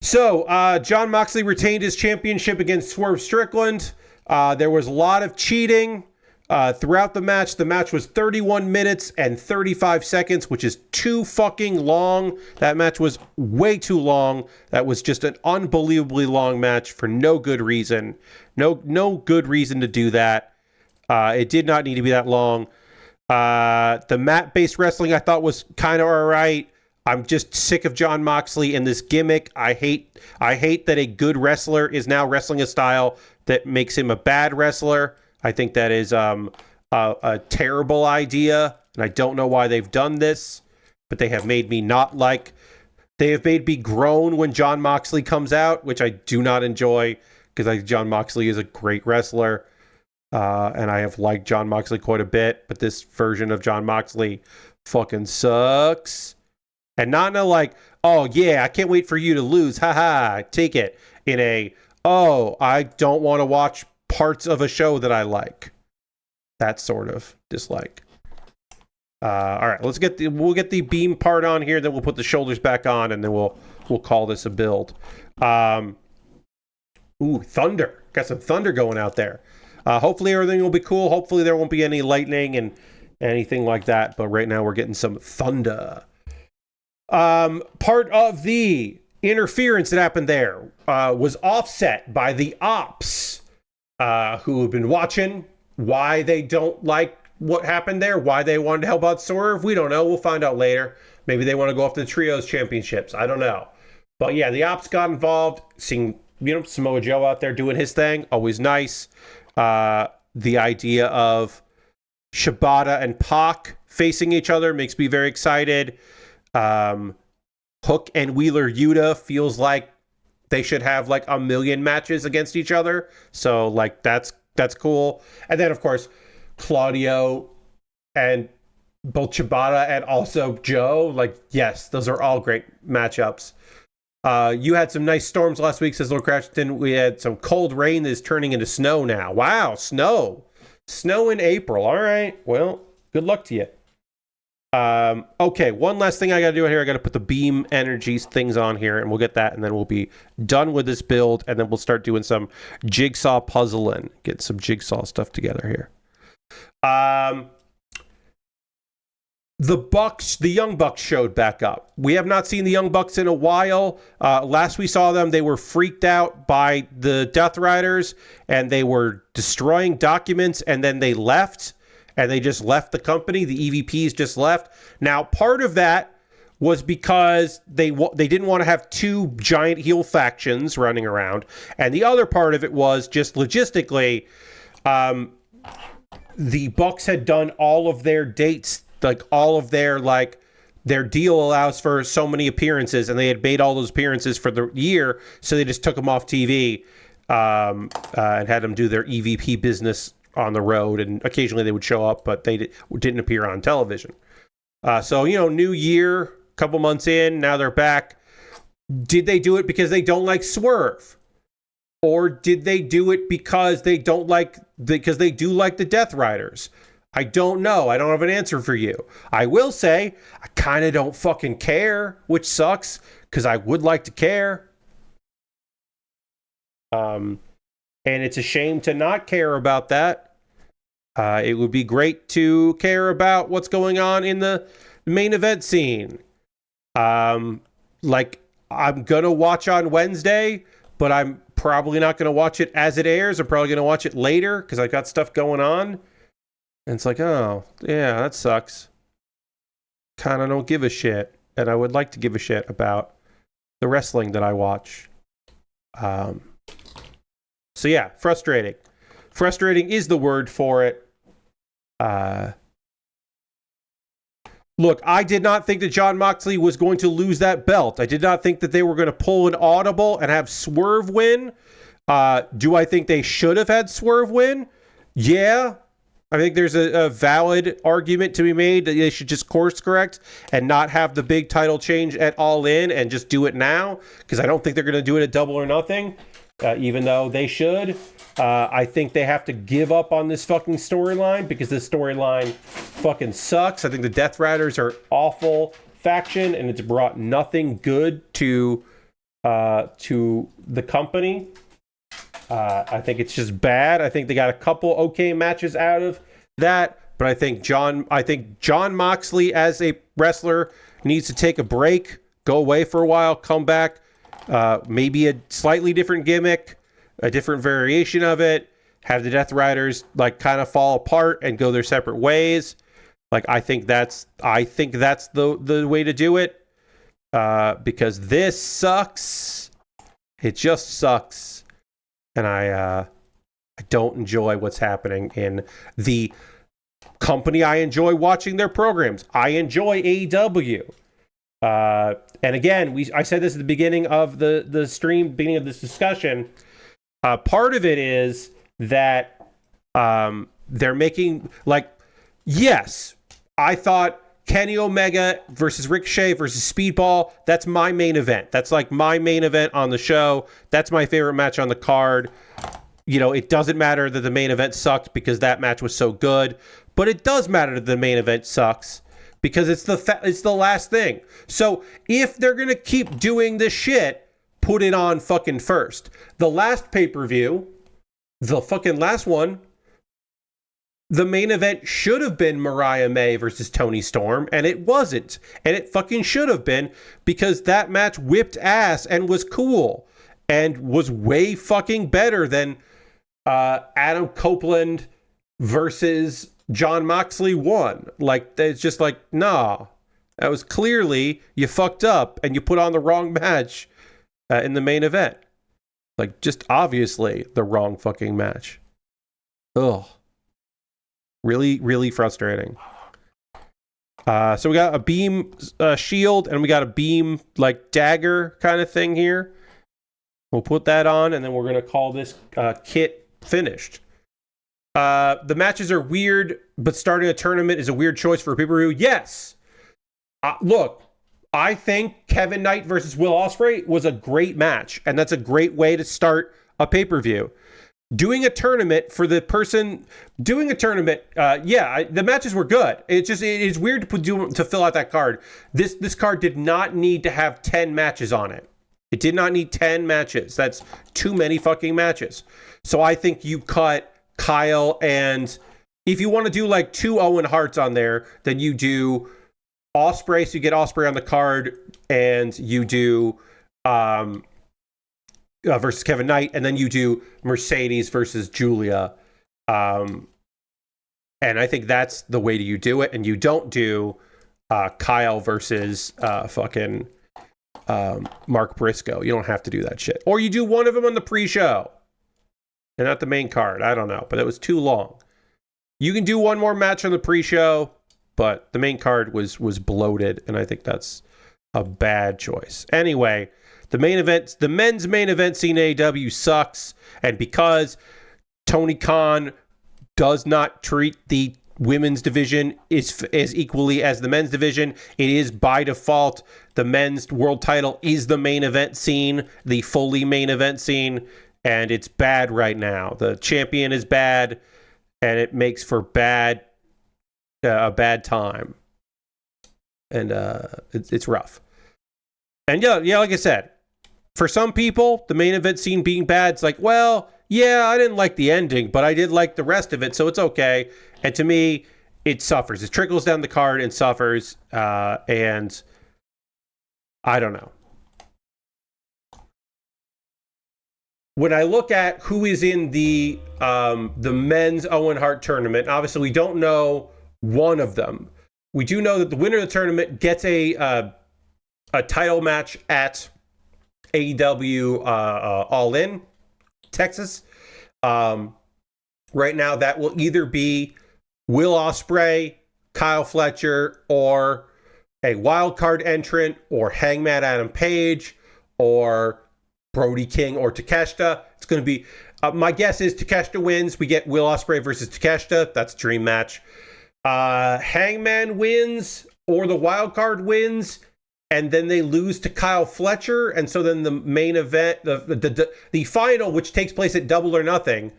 So, Jon Moxley retained his championship against Swerve Strickland. There was a lot of cheating throughout the match. The match was 31 minutes and 35 seconds, which is too fucking long. That match was way too long. That was just an unbelievably long match for no good reason. No good reason to do that. It did not need to be that long. The mat-based wrestling I thought was kind of all right. I'm just sick of Jon Moxley and this gimmick. I hate that a good wrestler is now wrestling a style that makes him a bad wrestler. I think that is a terrible idea, and I don't know why they've done this, but they have made me not like... They have made me groan when Jon Moxley comes out, which I do not enjoy, because Jon Moxley is a great wrestler, and I have liked Jon Moxley quite a bit, but this version of Jon Moxley fucking sucks. And not in a like, oh yeah, I can't wait for you to lose, haha, take it. In a, oh, I don't want to watch parts of a show that I like. That sort of dislike. All right, we'll get the beam part on here, then we'll put the shoulders back on, and then we'll call this a build. Thunder. Got some thunder going out there. Hopefully everything will be cool. Hopefully there won't be any lightning and anything like that. But right now we're getting some thunder. Part of the interference that happened there was offset by the ops who have been watching. Why they don't like what happened there, why they wanted to help out Swerve, we don't know. We'll find out later. Maybe they want to go off the trios championships. I don't know. But yeah, the ops got involved. Seeing, Samoa Joe out there doing his thing, always nice. The idea of Shibata and Pac facing each other makes me very excited. Hook and Wheeler Yuta feels like they should have like a million matches against each other. So like that's cool. And then of course Claudio and both Shibata and also Joe, like yes, those are all great matchups. You had some nice storms last week, says Lord Crashton. We had some cold rain that is turning into snow now. Wow, snow in April. All right, well, good luck to you. Okay, one last thing I gotta do here. I gotta put the beam energies things on here, and we'll get that, and then we'll be done with this build, and then we'll start doing some jigsaw puzzling, get some jigsaw stuff together here. The Young Bucks showed back up. We have not seen the Young Bucks in a while. Last we saw them, they were freaked out by the Death Riders, and they were destroying documents, and then they left. And they just left the company. The EVPs just left. Now, part of that was because they didn't want to have two giant heel factions running around. And the other part of it was just logistically, the Bucks had done all of their dates, like all of their deal allows for so many appearances, and they had made all those appearances for the year, so they just took them off TV and had them do their EVP business on the road, and occasionally they would show up, but they didn't appear on television. So, new year, couple months in, now they're back. Did they do it because they don't like Swerve? Or did they do it because they do like the Death Riders? I don't know. I don't have an answer for you. I will say, I kind of don't fucking care, which sucks, because I would like to care. And it's a shame to not care about that. It would be great to care about what's going on in the main event scene. I'm going to watch on Wednesday, but I'm probably not going to watch it as it airs. I'm probably going to watch it later because I got stuff going on. And it's like, oh, yeah, that sucks. Kind of don't give a shit. And I would like to give a shit about the wrestling that I watch. So yeah, frustrating. Frustrating is the word for it. Look, I did not think that Jon Moxley was going to lose that belt. I did not think that they were going to pull an audible and have Swerve win. Do I think they should have had Swerve win? Yeah. I think there's a valid argument to be made that they should just course correct and not have the big title change at All In and just do it now, because I don't think they're going to do it at Double or Nothing, even though they should. I think they have to give up on this fucking storyline because this storyline fucking sucks. I think the Death Riders are awful faction, and it's brought nothing good to the company. I think it's just bad. I think they got a couple okay matches out of that, but I think Jon Moxley as a wrestler needs to take a break, go away for a while, come back, maybe a slightly different gimmick, a different variation of it, have the Death Riders kind of fall apart and go their separate ways. I think that's the way to do it, because this sucks. It just sucks. And I don't enjoy what's happening in the company. I enjoy watching their programs. I enjoy AEW. And again, I said this at the beginning of the stream, beginning of this discussion. Part of it is that they're making, yes, I thought Kenny Omega versus Ricochet versus Speedball, that's my main event. That's my main event on the show. That's my favorite match on the card. It doesn't matter that the main event sucked because that match was so good, but it does matter that the main event sucks because it's the last thing. So if they're going to keep doing this shit, put it on fucking first. The last pay-per-view, the fucking last one, the main event should have been Mariah May versus Toni Storm, and it wasn't. And it fucking should have been, because that match whipped ass and was cool and was way fucking better than Adam Copeland versus Jon Moxley 1. Like, it's just like, nah. That was clearly, you fucked up and you put on the wrong match in the main event. Like, just obviously the wrong fucking match. Ugh. Really, really frustrating. So we got a beam shield, and we got a beam, like, dagger kind of thing here. We'll put that on, and then we're going to call this kit finished. The matches are weird, but starting a tournament is a weird choice for a pay-per-view. Yes! Look, I think Kevin Knight versus Will Ospreay was a great match, and that's a great way to start a pay-per-view. Doing a tournament for the person doing a tournament, the matches were good. It's weird to fill out that card. This card did not need to have 10 matches on it. It did not need 10 matches. That's too many fucking matches. So I think you cut Kyle, and if you want to do like 2 Owen Harts on there, then you do Ospreay, so you get Ospreay on the card, and you do versus Kevin Knight, and then you do Mercedes versus Julia. And I think that's the way you do it, and you don't do Kyle versus fucking Mark Briscoe. You don't have to do that shit. Or you do one of them on the pre-show and not the main card. I don't know, but it was too long. You can do one more match on the pre-show, but the main card was bloated, and I think that's a bad choice. Anyway, the men's main event scene in AEW sucks, and because Tony Khan does not treat the women's division as equally as the men's division, it is by default the men's world title is the main event scene, the fully main event scene, and it's bad right now. The champion is bad, and it makes for a bad time, and it's rough. And yeah, like I said, for some people, the main event scene being bad, it's like, well, yeah, I didn't like the ending, but I did like the rest of it, so it's okay. And to me, it suffers. It trickles down the card and suffers, and I don't know. When I look at who is in the men's Owen Hart tournament, obviously we don't know one of them. We do know that the winner of the tournament gets a title match at AEW All In Texas. Right now, that will either be Will Ospreay, Kyle Fletcher, or a wild card entrant, or Hangman Adam Page, or Brody King, or Takeshita. It's going to be, my guess is Takeshita wins. We get Will Ospreay versus Takeshita. That's a dream match. Hangman wins, or the wild card wins, and then they lose to Kyle Fletcher, and so then the main event, the final, which takes place at Double or Nothing.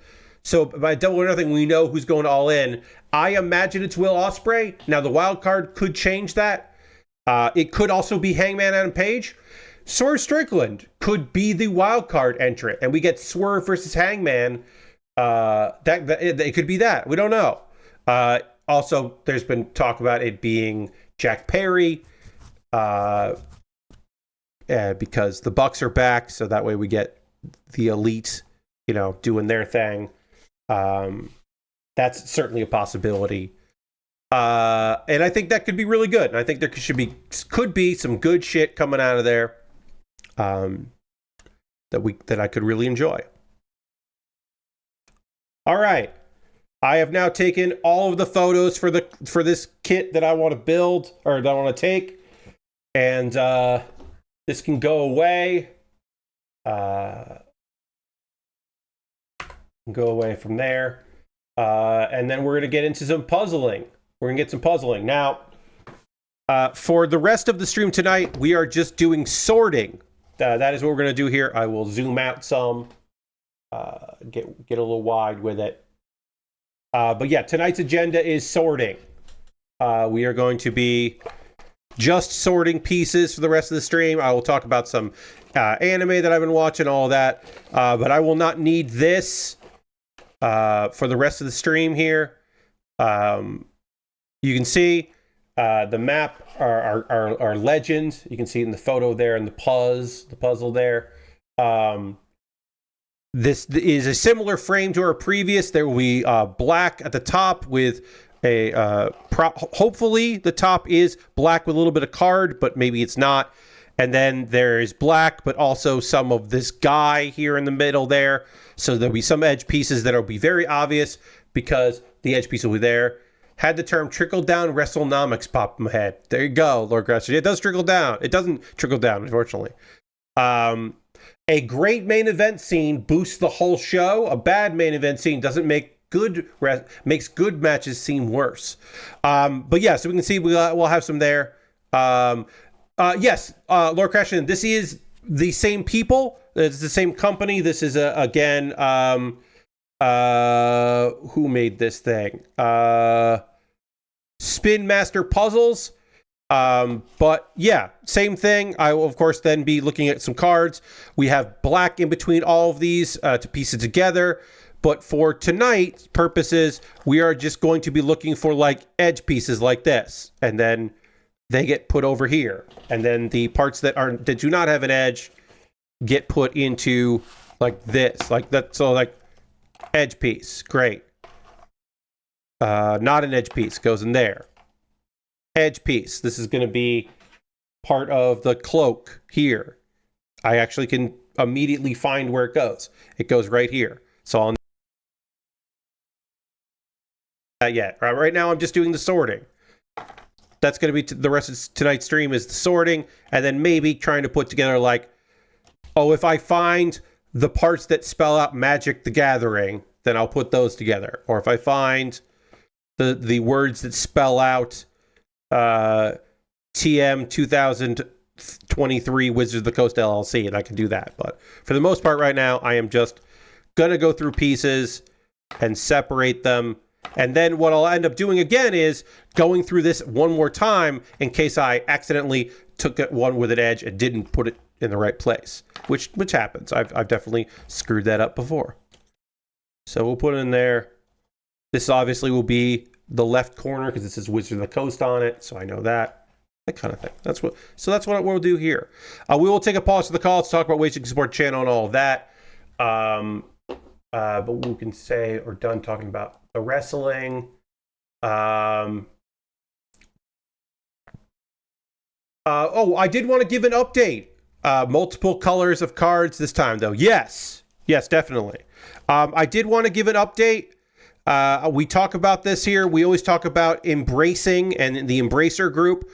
So by Double or Nothing, we know who's going All In. I imagine it's Will Ospreay. Now, the wild card could change that. It could also be Hangman Adam Page. Swerve Strickland could be the wild card entrant, and we get Swerve versus Hangman. It could be that. We don't know. Also, there's been talk about it being Jack Perry. Because the Bucks are back, so that way we get the Elite, doing their thing. That's certainly a possibility. And I think that could be really good. And I think there could be some good shit coming out of there that I could really enjoy. All right. I have now taken all of the photos for this kit that I want to build, or that I want to take. And this can go away. Go away from there. And then we're going to get into some puzzling. We're going to get some puzzling. Now, for the rest of the stream tonight, we are just doing sorting. That is what we're going to do here. I will zoom out some. Get a little wide with it. But yeah, tonight's agenda is sorting. We are going to be just sorting pieces for the rest of the stream. I will talk about some anime that I've been watching, all that. But I will not need this for the rest of the stream here. You can see the map, our legend. You can see it in the photo there and the puzzle there. This is a similar frame to our previous. There will be black at the top with a hopefully the top is black with a little bit of card, but maybe it's not. And then there's black, but also some of this guy here in the middle there. So there'll be some edge pieces that'll be very obvious because the edge piece will be there. Had the term trickle down WrestleNomics pop in my head. There you go, Lord Gresham. It does trickle down. It doesn't trickle down, unfortunately. A great main event scene boosts the whole show. A bad main event scene doesn't make makes good matches seem worse. But yeah, so we can see we'll have some there. Yes, Lord Gresham, this is the same people. It's the same company. This is again, who made this thing? Spin Master Puzzles. But yeah, same thing. I will of course then be looking at some cards. We have black in between all of these to piece it together. But for tonight's purposes, we are just going to be looking for like edge pieces like this, and then they get put over here, and then the parts that do not have an edge get put into like this, like that. So like edge piece, great. Not an edge piece, goes in there. Edge piece. This is going to be part of the cloak here. I actually can immediately find where it goes. It goes right here. So I'll not yet. Right now I'm just doing the sorting. That's going to be the rest of tonight's stream is the sorting, and then maybe trying to put together like, oh, if I find the parts that spell out Magic the Gathering, then I'll put those together. Or if I find the words that spell out TM 2023 Wizards of the Coast LLC, and I can do that. But for the most part right now, I am just going to go through pieces and separate them. And then what I'll end up doing again is going through this one more time in case I accidentally took one with an edge and didn't put it in the right place, which happens. I've definitely screwed that up before. So we'll put it in there. This obviously will be the left corner because this is Wizard of the Coast on it, so I know that kind of thing. That's what we'll do here. We will take a pause for the call to talk about ways you can support the channel and all of that. But we can say we're done talking about the wrestling. I did want to give an update. Multiple colors of cards this time, though. Yes, definitely. I did want to give an update. We talk about this here. We always talk about embracing and the Embracer group,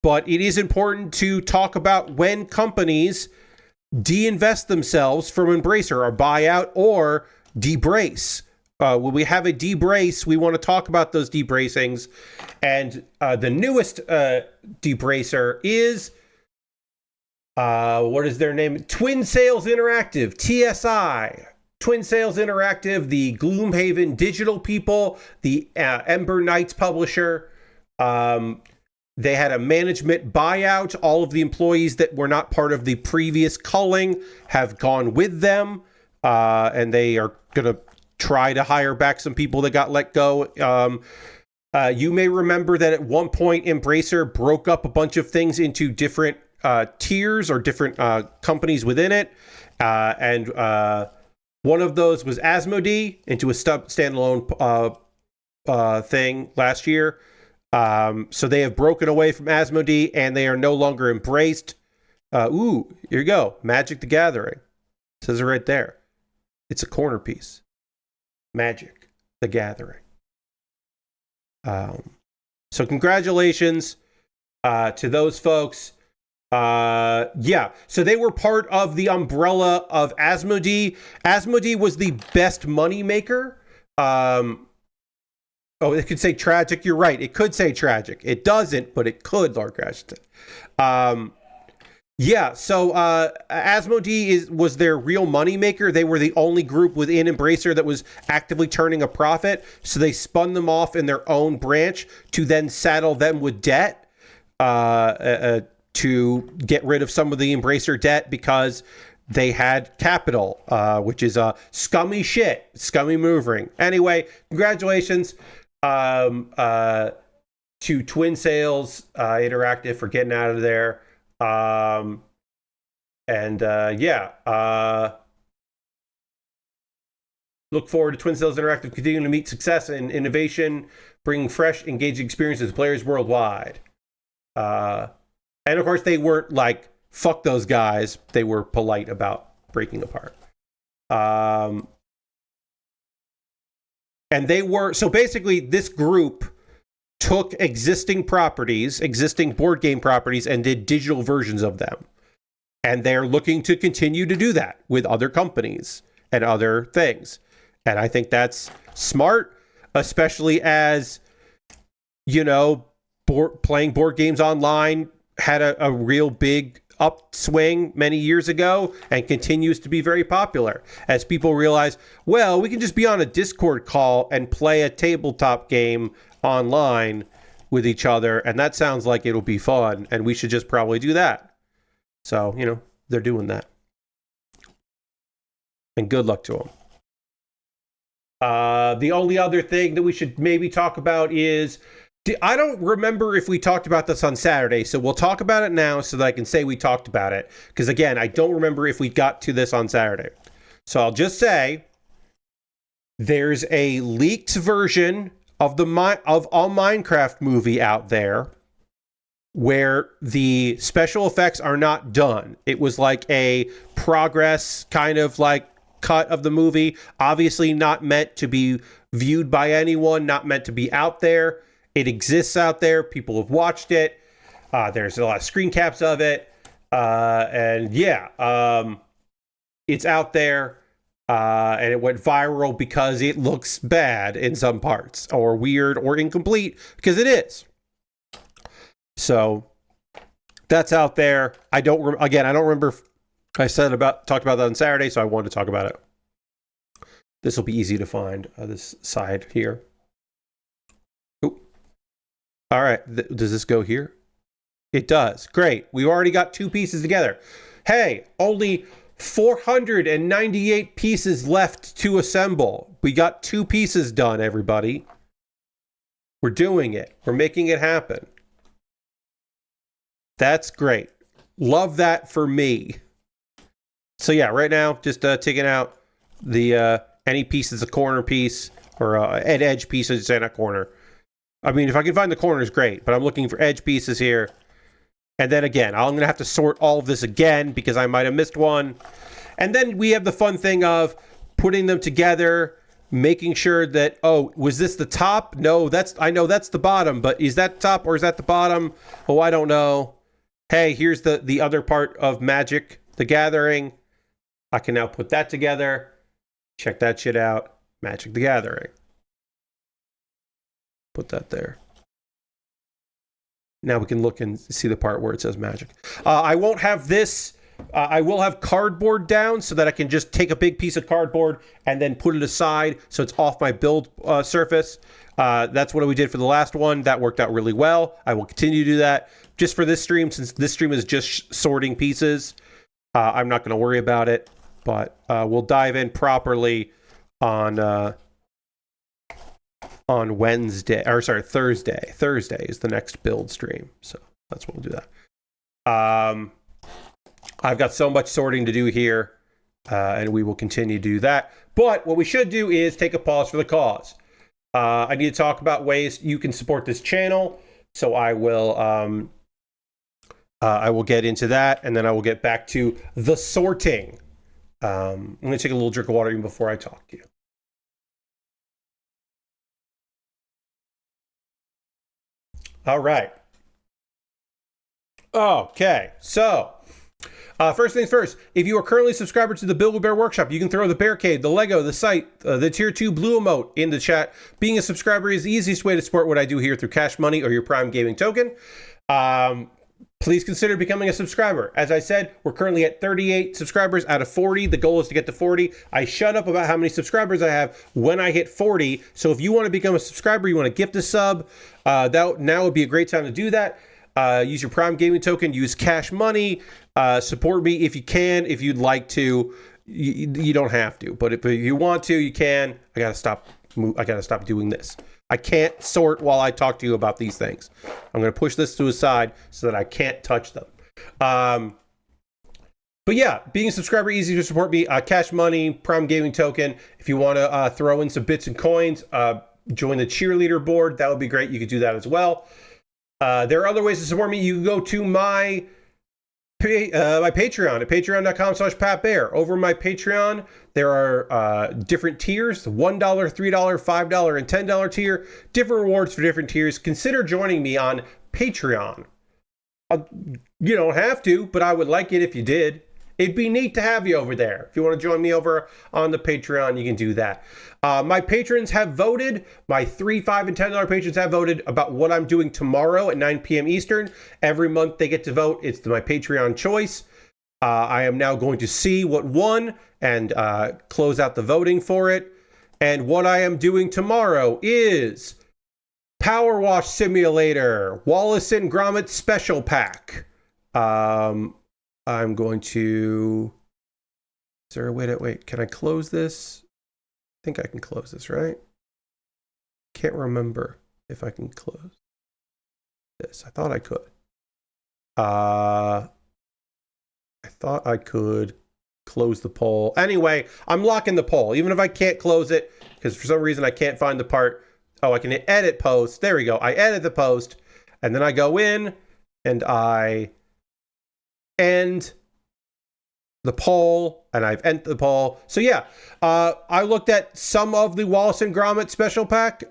but it is important to talk about when companies de-invest themselves from Embracer or buy out or debrace. When we have a debrace, we want to talk about those debracings. And the newest debracer is, what is their name? Twin Sails Interactive, TSI. Twin Sails Interactive, the Gloomhaven digital people, the Ember Knights publisher. They had a management buyout. All of the employees that were not part of the previous culling have gone with them. And they are going to try to hire back some people that got let go. You may remember that at one point, Embracer broke up a bunch of things into different tiers or different companies within it. And one of those was Asmodee into a standalone thing last year. So they have broken away from Asmodee and they are no longer embraced. Here you go. Magic the Gathering. It says it right there. It's a corner piece. Magic the Gathering. So congratulations to those folks. So they were part of the umbrella of Asmodee. Asmodee was the best money maker. It could say tragic. You're right. It could say tragic. It doesn't, but it could, Lord Grashton. So Asmodee was their real money maker. They were the only group within Embracer that was actively turning a profit. So they spun them off in their own branch to then saddle them with debt. to get rid of some of the Embracer debt because they had capital, which is scummy shit, scummy maneuvering. Anyway, congratulations to Twin Sails Interactive for getting out of there. Look forward to Twin Sails Interactive continuing to meet success and innovation, bringing fresh, engaging experiences to players worldwide. And of course, they weren't like, fuck those guys. They were polite about breaking apart. And they were, so basically this group took existing properties, existing board game properties, and did digital versions of them. And they're looking to continue to do that with other companies and other things. And I think that's smart, especially as, you know, playing board games online had a real big upswing many years ago and continues to be very popular as people realize, well, we can just be on a Discord call and play a tabletop game online with each other, and that sounds like it'll be fun, and we should just probably do that. So, you know, they're doing that. And good luck to them. The only other thing that we should maybe talk about is, I don't remember if we talked about this on Saturday, so we'll talk about it now so that I can say we talked about it. Because again, I don't remember if we got to this on Saturday. So I'll just say, there's a leaked version of all Minecraft movie out there where the special effects are not done. It was like a progress kind of like cut of the movie, obviously not meant to be viewed by anyone, not meant to be out there. It exists out there. People have watched it. There's a lot of screen caps of it. It's out there. And it went viral because it looks bad in some parts, or weird or incomplete, because it is. So that's out there. I don't remember if I talked about that on Saturday, so I wanted to talk about it. This will be easy to find, this side here. All right, does this go here? It does. Great. We've already got 2 pieces together. Hey, only 498 pieces left to assemble. We got 2 pieces done, everybody. We're doing it. We're making it happen. That's great. Love that for me. So yeah, right now, just taking out the any piece that's a corner piece, or an edge piece, I should say, not corner. I mean, if I can find the corners, great. But I'm looking for edge pieces here. And then again, I'm going to have to sort all of this again because I might have missed one. And then we have the fun thing of putting them together, making sure that, oh, was this the top? No, I know that's the bottom, but is that top or is that the bottom? Oh, I don't know. Hey, here's the other part of Magic the Gathering. I can now put that together. Check that shit out. Magic the Gathering. Put that there. Now we can look and see the part where it says Magic. I won't have this. I will have cardboard down so that I can just take a big piece of cardboard and then put it aside so it's off my build surface. That's what we did for the last one. That worked out really well. I will continue to do that just for this stream, since this stream is just sorting pieces. I'm not going to worry about it, but we'll dive in properly on Wednesday, or sorry, Thursday. Thursday is the next build stream, so that's what we'll do that. I've got so much sorting to do here, and we will continue to do that. But what we should do is take a pause for the cause. I need to talk about ways you can support this channel, so I will get into that, and then I will get back to the sorting. I'm going to take a little drink of water even before I talk to you. All right. Okay, so first things first, if you are currently a subscriber to the Build with Bear Workshop, you can throw the Bear Cave, the Lego, the site, the Tier 2 Blue emote in the chat. Being a subscriber is the easiest way to support what I do here through Cash Money or your Prime Gaming token. Please consider becoming a subscriber. As I said, we're currently at 38 subscribers out of 40. The goal is to get to 40. I shut up about how many subscribers I have when I hit 40. So if you want to become a subscriber, you want to gift a sub, now would be a great time to do that. Use your Prime Gaming token. Use Cash Money. Support me if you can. If you'd like to, you don't have to. But if you want to, you can. I gotta stop doing this. I can't sort while I talk to you about these things. I'm gonna push this to the side so that I can't touch them. But yeah, being a subscriber, easy to support me. Cash Money, Prime Gaming token. If you want to throw in some bits and coins, join the cheerleader board. That would be great. You could do that as well. There are other ways to support me. You can go to my Patreon at patreon.com/PatBear. Over my Patreon, there are different tiers: $1, $3, $5, and $10 tier. Different rewards for different tiers. Consider joining me on Patreon. You don't have to, but I would like it if you did. It'd be neat to have you over there. If you want to join me over on the Patreon, you can do that. My patrons have voted. My $3, $5, and $10 patrons have voted about what I'm doing tomorrow at 9 p.m. Eastern. Every month they get to vote. It's my Patreon choice. I am now going to see what won and close out the voting for it. And what I am doing tomorrow is Power Wash Simulator, Wallace and Gromit Special Pack. I'm going to... Is there a way to... Wait, can I close this? I think I can close this, right? Can't remember if I can close this. I thought I could. I thought I could close the poll. Anyway, I'm locking the poll, even if I can't close it, because for some reason I can't find the part. Oh, I can hit edit post. There we go. I edit the post, and then I go in, and I end the poll, and I've ended the poll. So yeah, I looked at some of the Wallace and Gromit special pack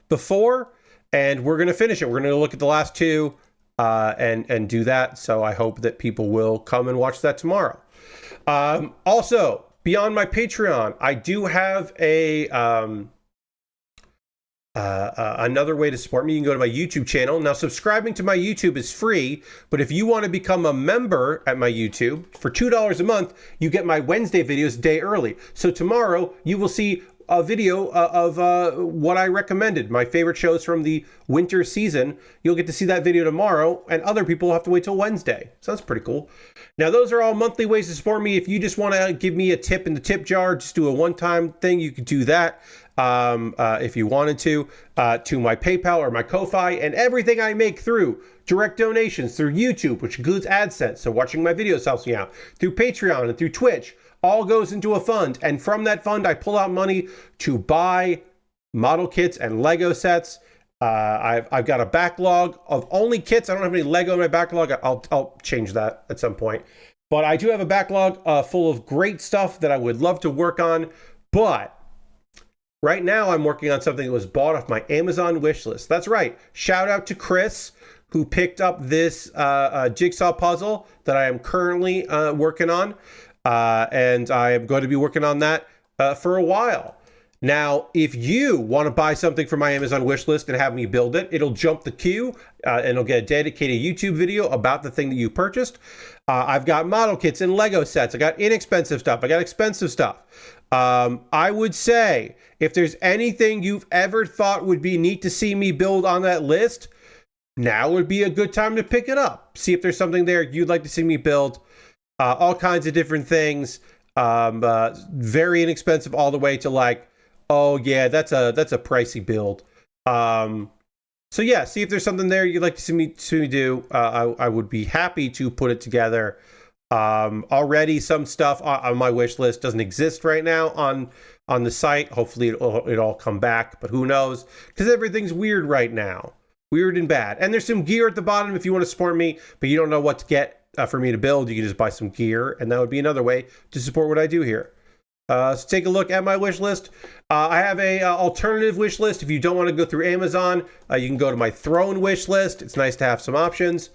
before, and we're going to finish it. We're going to look at the last two and do that. So I hope that people will come and watch that tomorrow. Also, beyond my Patreon, I do have a another way to support me. You can go to my YouTube channel. Now, subscribing to my YouTube is free, but if you want to become a member at my YouTube, for $2 a month, you get my Wednesday videos a day early. So tomorrow, you will see a video of what I recommended, my favorite shows from the winter season. You'll get to see that video tomorrow, and other people will have to wait till Wednesday. So that's pretty cool. Now, those are all monthly ways to support me. If you just want to give me a tip in the tip jar, just do a one-time thing, you could do that. If you wanted to my PayPal or my Ko-Fi, and everything I make through direct donations, through YouTube, which includes AdSense, so watching my videos helps me out, through Patreon and through Twitch, all goes into a fund, and from that fund I pull out money to buy model kits and Lego sets. I've got a backlog of only kits. I don't have any Lego in my backlog. I'll change that at some point, but I do have a backlog full of great stuff that I would love to work on. But right now I'm working on something that was bought off my Amazon wish list. That's right. Shout out to Chris, who picked up this jigsaw puzzle that I am currently working on. And I am going to be working on that for a while. Now, if you want to buy something from my Amazon wish list and have me build it, it'll jump the queue and it'll get a dedicated YouTube video about the thing that you purchased. I've got model kits and Lego sets. I got inexpensive stuff. I got expensive stuff. I would say if there's anything you've ever thought would be neat to see me build on that list, now would be a good time to pick it up. See if there's something there you'd like to see me build. All kinds of different things, very inexpensive all the way to like, oh yeah, that's a pricey build. So yeah, see if there's something there you'd like to see me do. I would be happy to put it together. Already some stuff on my wish list doesn't exist right now on the site. Hopefully it'll all come back, but who knows? Because everything's weird right now. Weird and bad. And there's some gear at the bottom if you want to support me, but you don't know what to get for me to build. You can just buy some gear, and that would be another way to support what I do here. So take a look at my wish list. I have a alternative wish list. If you don't want to go through Amazon, you can go to my Throne wish list. It's nice to have some options.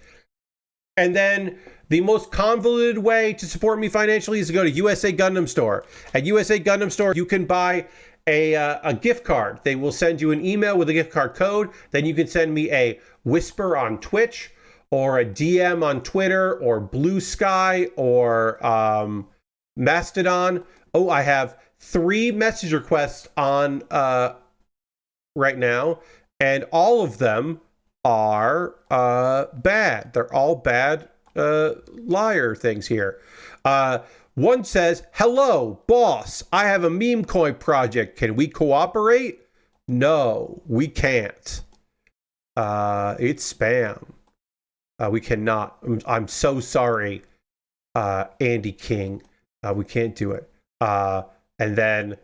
And then the most convoluted way to support me financially is to go to USA Gundam Store. At USA Gundam Store, you can buy a gift card. They will send you an email with a gift card code. Then you can send me a whisper on Twitch, or a DM on Twitter, or Blue Sky, or Mastodon. Oh, I have 3 message requests on right now, and all of them are bad. They're all bad liar things here. One says, "Hello, boss. I have a meme coin project. Can we cooperate?" No, we can't. It's spam. We cannot. I'm so sorry, Andy King. We can't do it. And then,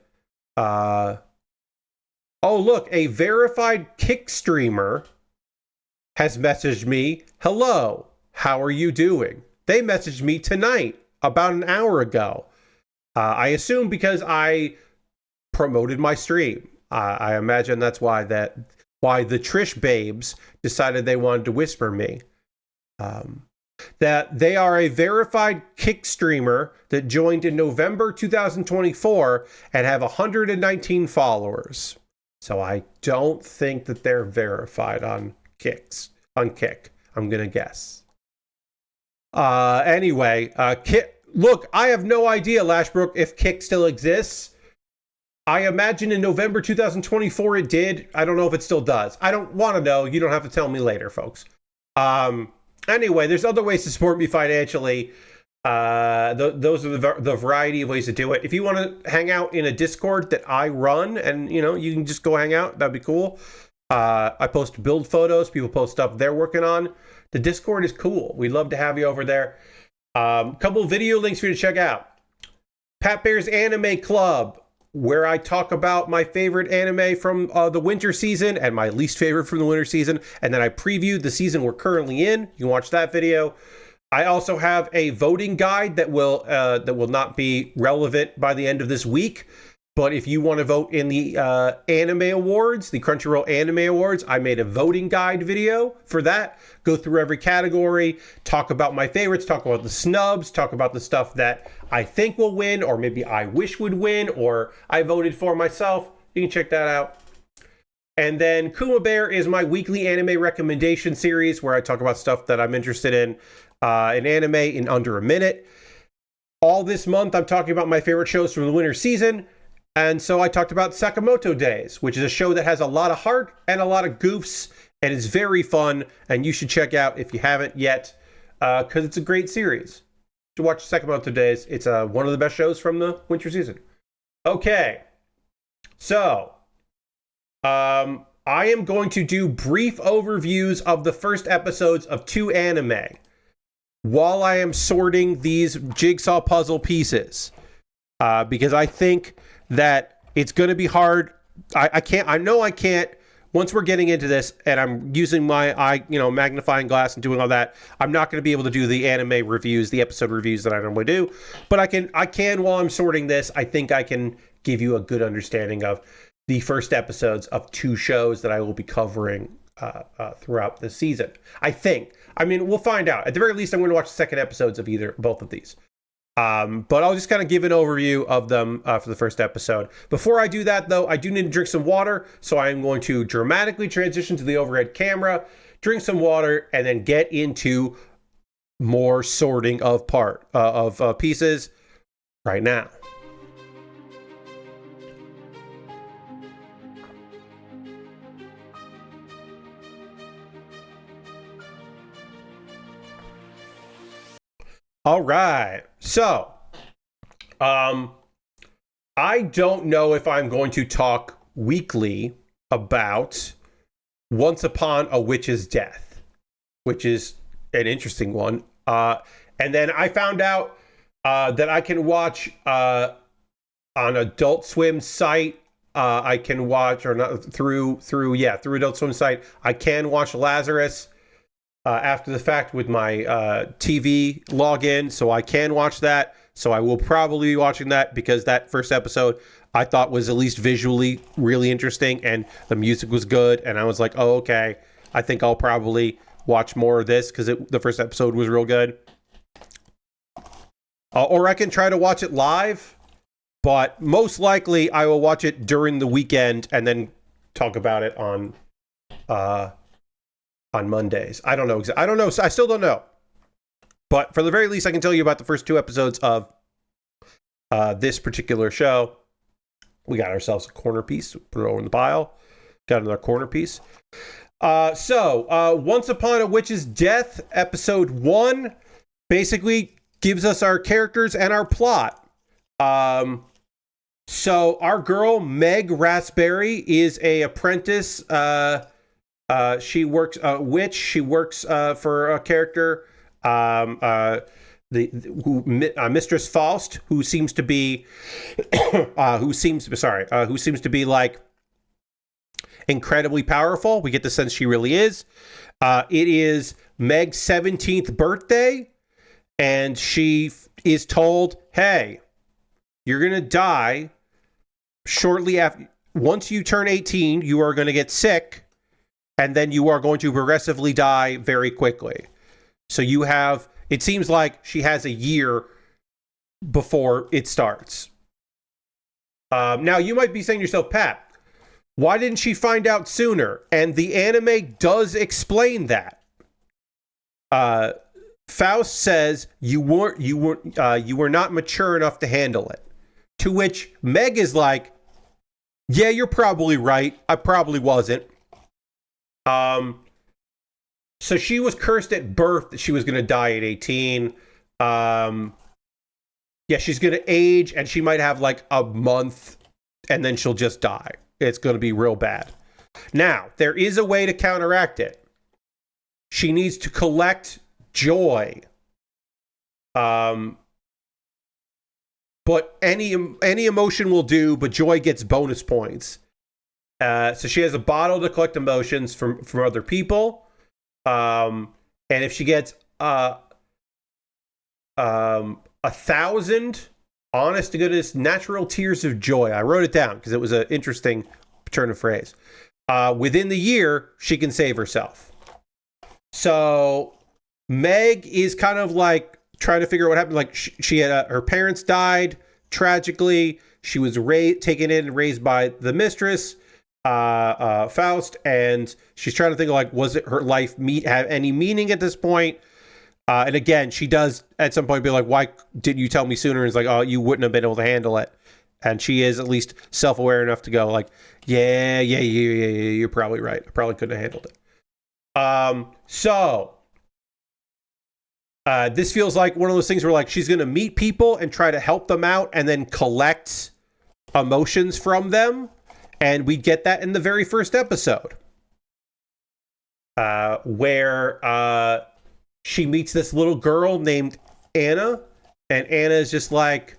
oh, look, a verified Kick streamer has messaged me. "Hello, how are you doing?" They messaged me tonight, about an hour ago. I assume because I promoted my stream. I imagine that's why the Trish babes decided they wanted to whisper me. That they are a verified Kick streamer that joined in November 2024 and have 119 followers. So I don't think that they're verified on Kick. I'm gonna guess. Anyway, look, I have no idea, Lashbrook, if Kick still exists. I imagine in November 2024 it did. I don't know if it still does. I don't want to know. You don't have to tell me later, folks. Anyway, there's other ways to support me financially. Those are the variety of ways to do it. If you want to hang out in a Discord that I run, and you can just go hang out, that'd be cool. I post build photos. People post stuff they're working on. The Discord is cool. We'd love to have you over there. Couple video links for you to check out. Pat Baer's Anime Club, where I talk about my favorite anime from the winter season and my least favorite from the winter season, and then I previewed the season we're currently in. You can watch that video. I also have a voting guide that will not be relevant by the end of this week. But if you want to vote in the anime awards, the Crunchyroll anime awards, I made a voting guide video for that. Go through every category, talk about my favorites, talk about the snubs, talk about the stuff that I think will win, or maybe I wish would win, or I voted for myself. You can check that out. And then Kuma Baer is my weekly anime recommendation series where I talk about stuff that I'm interested in anime in under a minute. All this month, I'm talking about my favorite shows from the winter season. And so I talked about Sakamoto Days, which is a show that has a lot of heart and a lot of goofs, and is very fun, and you should check out if you haven't yet, because it's a great series. To watch Sakamoto Days, it's one of the best shows from the winter season. Okay, so I am going to do brief overviews of the first episodes of 2 anime while I am sorting these jigsaw puzzle pieces, because I think that it's going to be hard. I know I can't, once we're getting into this and I'm using my magnifying glass and doing all that, I'm not going to be able to do the anime reviews, the episode reviews that I normally do, but I can while I'm sorting this, I think I can give you a good understanding of the first episodes of 2 shows that I will be covering throughout the season. I think. I mean, we'll find out. At the very least, I'm going to watch the second episodes of both of these. But I'll just kind of give an overview of them for the first episode. Before I do that, though, I do need to drink some water, so I am going to dramatically transition to the overhead camera, drink some water, and then get into more sorting of pieces right now. All right, so I don't know if I'm going to talk weekly about Once Upon a Witch's Death, which is an interesting one. And then I found out that I can watch on Adult Swim site. I can watch, or not through Adult Swim site. I can watch Lazarus after the fact with my TV login, so I can watch that. So I will probably be watching that because that first episode I thought was at least visually really interesting and the music was good. And I was like, oh, okay, I think I'll probably watch more of this because the first episode was real good. Or I can try to watch it live, but most likely I will watch it during the weekend and then talk about it on Mondays. I don't know. I still don't know. But for the very least, I can tell you about the first 2 episodes of this particular show. We got ourselves a corner piece. Put it over in the pile. Got another corner piece. Once Upon a Witch's Death, episode 1, basically gives us our characters and our plot. So our girl, Meg Raspberry, is a apprentice. She works witch. She works for a character, Mistress Faust, who seems to be, who seems to be like incredibly powerful. We get the sense she really is. It is Meg's 17th birthday, and she is told, "Hey, you're gonna die shortly after. Once you turn 18, you are going to get sick, and then you are going to progressively die very quickly." So you have, it seems like she has a year before it starts. Now, you might be saying to yourself, Pat, why didn't she find out sooner? And the anime does explain that. Faust says you were not mature enough to handle it. To which Meg is like, "Yeah, you're probably right. I probably wasn't." So she was cursed at birth that she was going to die at 18. Yeah, she's going to age, and she might have like a month, and then she'll just die. It's going to be real bad. Now, there is a way to counteract it. She needs to collect joy. But any emotion will do, but joy gets bonus points. So she has a bottle to collect emotions from other people. And if she gets 1,000 honest to goodness natural tears of joy, I wrote it down because it was an interesting turn of phrase. Within the year, she can save herself. So Meg is kind of like trying to figure out what happened. Like she had her parents died tragically. She was taken in and raised by the mistress, Faust, and she's trying to think of like, was it her life have any meaning at this point? And again, she does at some point be like, "Why didn't you tell me sooner?" And it's like, "Oh, you wouldn't have been able to handle it." And she is at least self-aware enough to go like, yeah, you're probably right. I probably couldn't have handled it. This feels like one of those things where like she's going to meet people and try to help them out and then collect emotions from them. And we get that in the very first episode, where she meets this little girl named Anna, and Anna is just like,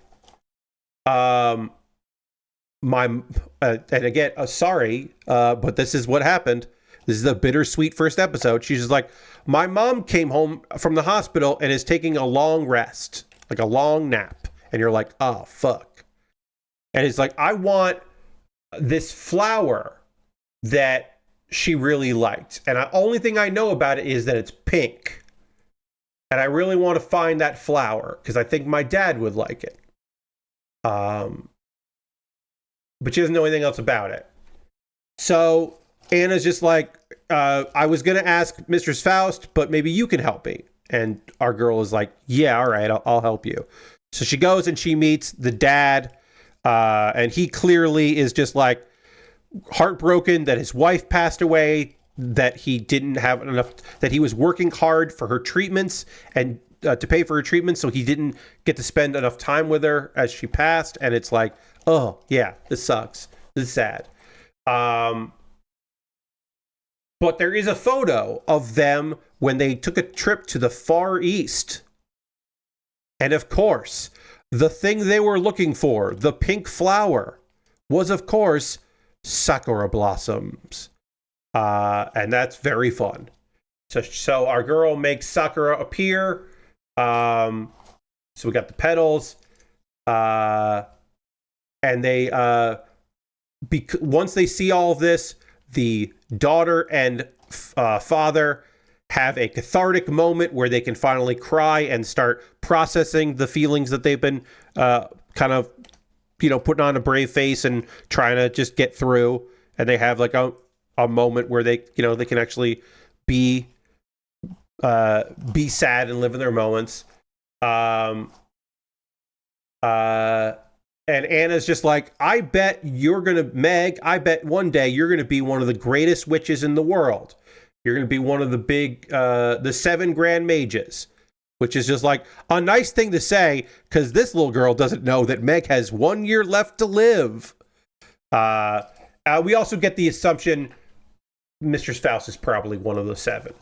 and again, sorry, but this is what happened. This is the bittersweet first episode. She's just like, "My mom came home from the hospital and is taking a long rest, like a long nap." And you're like, "Oh, fuck." And it's like, "I want this flower that she really liked. And the only thing I know about it is that it's pink. And I really want to find that flower because I think my dad would like it." But she doesn't know anything else about it. So Anna's just like, "I was going to ask Mistress Faust, but maybe you can help me." And our girl is like, "Yeah, all right, I'll help you." So she goes and she meets the dad. And he clearly is just like heartbroken that his wife passed away, that he didn't have enough, that he was working hard for her treatments and to pay for her treatments, so he didn't get to spend enough time with her as she passed. And it's like, oh yeah, this sucks. This is sad. But there is a photo of them when they took a trip to the Far East. And of course, the thing they were looking for, the pink flower, was of course sakura blossoms. And that's very fun. So our girl makes Sakura appear. So we got the petals. And they, once they see all of this, the daughter and father have a cathartic moment where they can finally cry and start processing the feelings that they've been kind of, putting on a brave face and trying to just get through. And they have like a moment where they, they can actually be sad and live in their moments. And Anna's just like, Meg, I bet one day you're going to be one of the greatest witches in the world. You're going to be one of the big, the 7 Grand Mages, which is just like a nice thing to say because this little girl doesn't know that Meg has 1 year left to live. We also get the assumption Mistress Faust is probably one of the 7.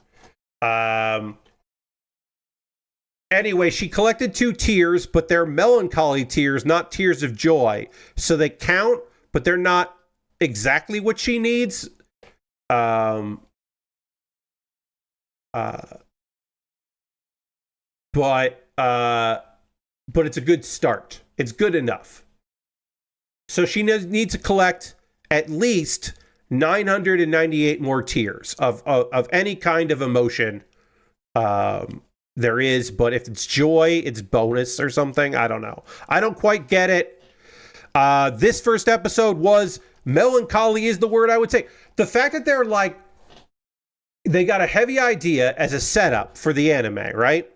Anyway, she collected 2 tears, but they're melancholy tears, not tears of joy. So they count, but they're not exactly what she needs. But it's a good start. It's good enough. So she needs to collect at least 998 more tears of any kind of emotion there is. But if it's joy, it's bonus or something. I don't know. I don't quite get it. This first episode was melancholy is the word I would say. The fact that they're like, they got a heavy idea as a setup for the anime, right?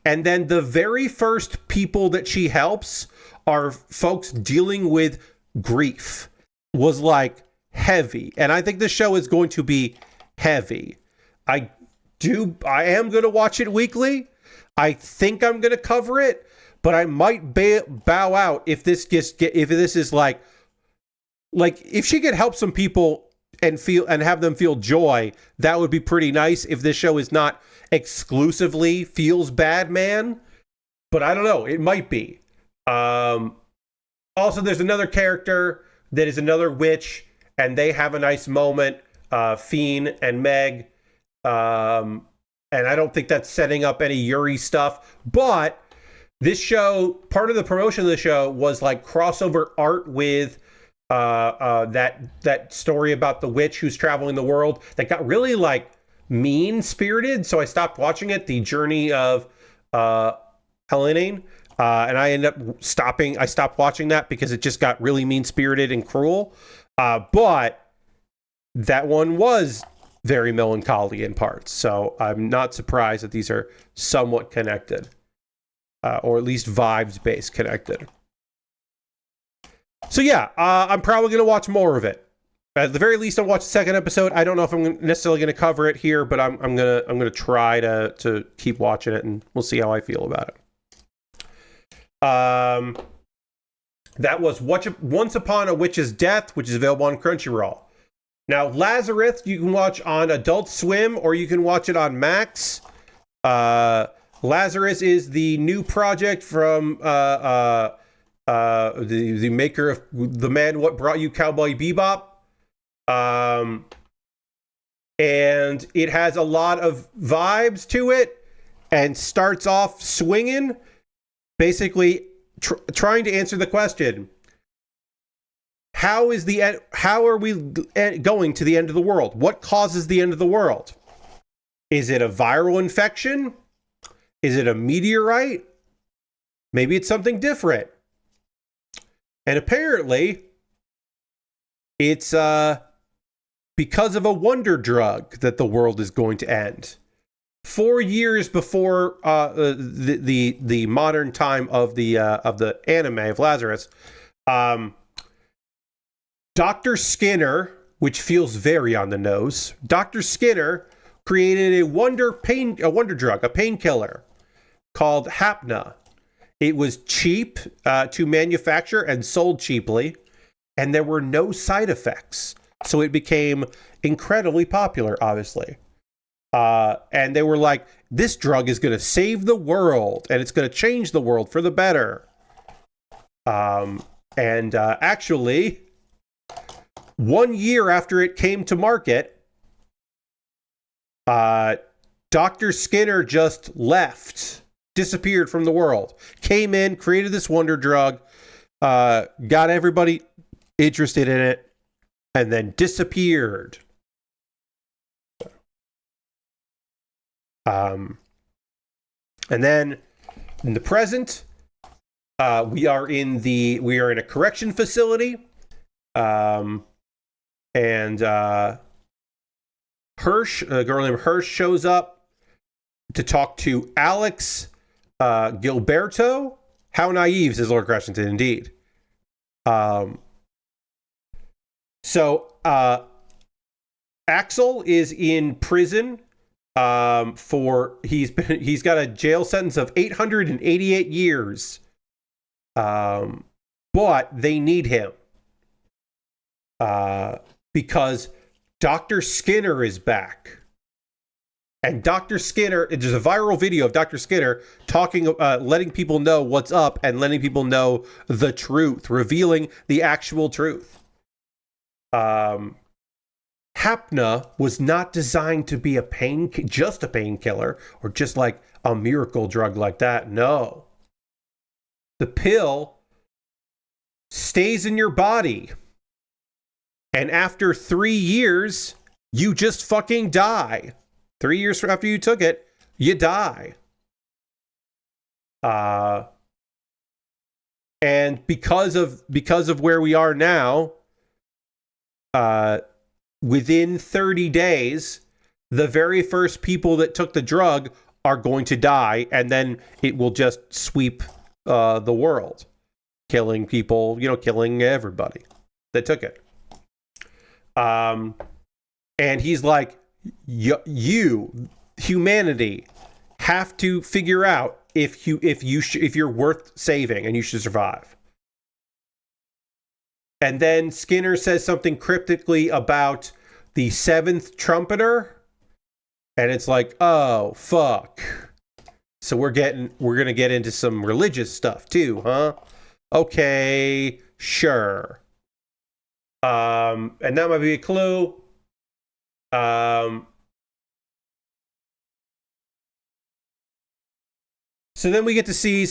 And then the very first people that she helps are folks dealing with grief. Was like heavy. And I think the show is going to be heavy. I am going to watch it weekly. I think I'm going to cover it, but I might bow out if this is like if she could help some people and have them feel joy, that would be pretty nice if this show is not exclusively feels bad man, but I don't know, it might be. Also, there's another character that is another witch, and they have a nice moment, Fiend and Meg, and I don't think that's setting up any Yuri stuff, but this show, part of the promotion of the show was like crossover art with that story about the witch who's traveling the world that got really like mean-spirited, so I stopped watching it, The Journey of Helene, and I ended up stopping. I stopped watching that because it just got really mean-spirited and cruel, but that one was very melancholy in parts, so I'm not surprised that these are somewhat connected, or at least vibes-based connected. So yeah, I'm probably going to watch more of it. At the very least, I'll watch the second episode. I don't know if I'm necessarily going to cover it here, but I'm gonna try to keep watching it, and we'll see how I feel about it. That was Once Upon a Witch's Death, which is available on Crunchyroll. Now, Lazarus, you can watch on Adult Swim, or you can watch it on Max. Lazarus is the new project from the maker of The Man What Brought You Cowboy Bebop. And it has a lot of vibes to it and starts off swinging, basically trying to answer the question, how are we going to the end of the world? What causes the end of the world? Is it a viral infection? Is it a meteorite? Maybe it's something different. And apparently it's because of a wonder drug that the world is going to end. 4 years before the modern time of the anime of Lazarus, Dr. Skinner, which feels very on the nose, Dr. Skinner created a wonder drug, a painkiller called Hapna. It was cheap to manufacture and sold cheaply, and there were no side effects. So it became incredibly popular, obviously. And they were like, this drug is going to save the world, and it's going to change the world for the better. Actually, 1 year after it came to market, Dr. Skinner just left, disappeared from the world, came in, created this wonder drug, got everybody interested in it, and then disappeared. And then in the present, we are in a correction facility, and Hirsch, a girl named Hirsch, shows up to talk to Alex Gilberto. How naive, says Lord Crescenten, indeed. So Axel is in prison he's got a jail sentence of 888 years. But they need him because Dr. Skinner is back. And Dr. Skinner, there's a viral video of Dr. Skinner talking, letting people know what's up and letting people know the truth, revealing the actual truth. Hapna was not designed to be just a painkiller or just like a miracle drug like that. No. The pill stays in your body. And after 3 years, you just fucking die. 3 years after you took it, you die. And because of where we are now, within 30 days, the very first people that took the drug are going to die, and then it will just sweep the world, killing people, killing everybody that took it. And he's like, you, humanity, have to figure out if you're worth saving and you should survive. And then Skinner says something cryptically about the seventh trumpeter, and it's like, oh fuck. So we're gonna get into some religious stuff too, huh? Okay, sure. And that might be a clue. So then we get to see,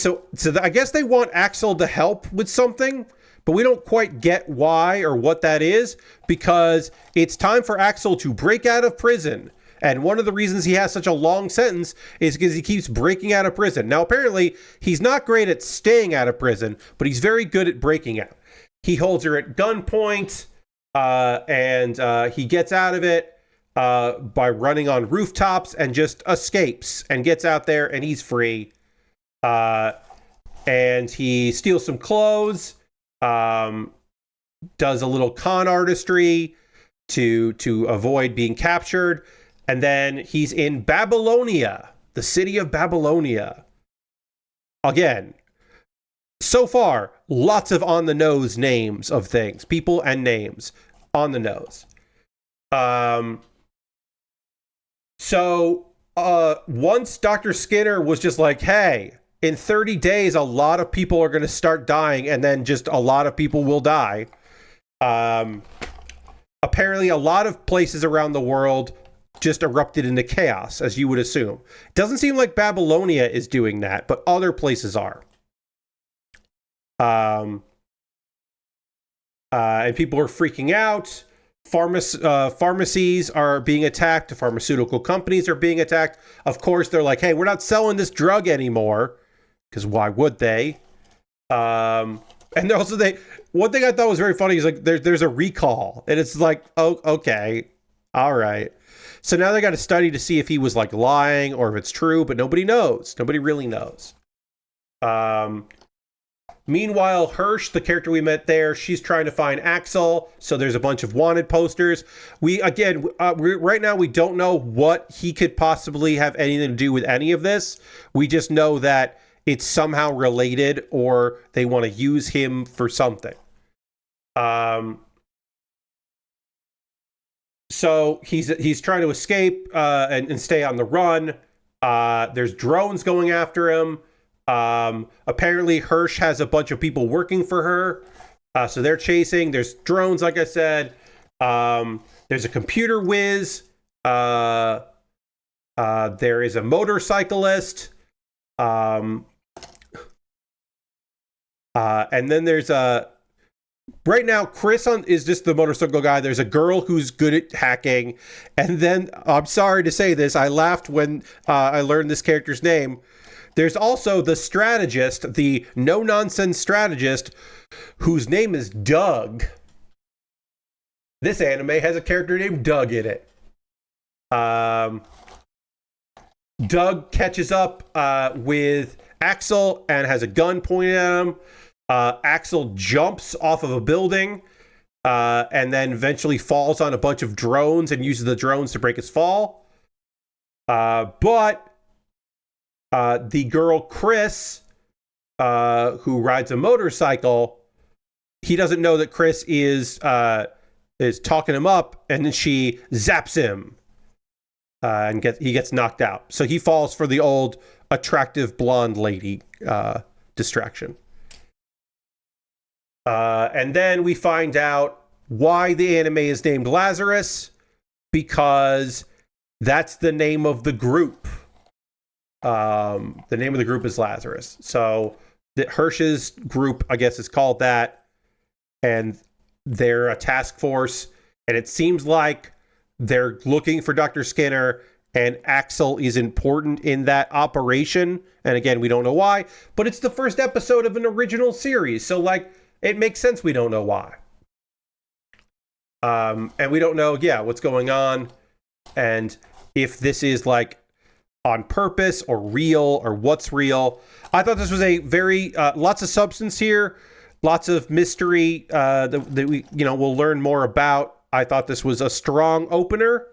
I guess they want Axel to help with something, but we don't quite get why or what that is, because it's time for Axel to break out of prison. And one of the reasons he has such a long sentence is because he keeps breaking out of prison. Now, apparently, he's not great at staying out of prison, but he's very good at breaking out. He holds her at gunpoint, and he gets out of it by running on rooftops and just escapes and gets out there, and he's free. And he steals some clothes, does a little con artistry to avoid being captured, and then he's in Babylonia, the city of Babylonia. Again, so far, lots of on-the-nose names of things, people and names on the nose. Once Dr. Skinner was just like, hey, in 30 days, a lot of people are going to start dying, and then just a lot of people will die. Apparently, a lot of places around the world just erupted into chaos, as you would assume. It doesn't seem like Babylonia is doing that, but other places are. And people are freaking out. Pharmacies are being attacked. Pharmaceutical companies are being attacked. Of course, they're like, hey, we're not selling this drug anymore. Because why would they? And also, one thing I thought was very funny is like there's a recall, and it's like, oh, okay, all right. So now they got to study to see if he was like lying or if it's true, but nobody knows. Nobody really knows. Meanwhile, Hirsch, the character we met there, she's trying to find Axel. So there's a bunch of wanted posters. Right now we don't know what he could possibly have anything to do with any of this. We just know that it's somehow related, or they want to use him for something. So he's trying to escape and stay on the run. There's drones going after him. Apparently Hirsch has a bunch of people working for her. So they're chasing. There's drones, like I said. There's a computer whiz. There is a motorcyclist. And then there's right now, Chris is just the motorcycle guy. There's a girl who's good at hacking. And then, I'm sorry to say this, I laughed when I learned this character's name. There's also the strategist, the no-nonsense strategist, whose name is Doug. This anime has a character named Doug in it. Doug catches up with Axel and has a gun pointed at him. Axel jumps off of a building and then eventually falls on a bunch of drones and uses the drones to break his fall. But the girl Chris, who rides a motorcycle, he doesn't know that Chris is talking him up, and then she zaps him, and he gets knocked out. So he falls for the old attractive blonde lady distraction. And then we find out why the anime is named Lazarus, because that's the name of the group. The name of the group is Lazarus. So Hirsch's group, I guess, is called that. And they're a task force. And it seems like they're looking for Dr. Skinner, and Axel is important in that operation. And again, we don't know why. But it's the first episode of an original series. So, like, it makes sense we don't know why. And we don't know, what's going on. And if this is, like, on purpose or real or what's real. I thought this was a very lots of substance here, lots of mystery that we we'll learn more about. I thought this was a strong opener.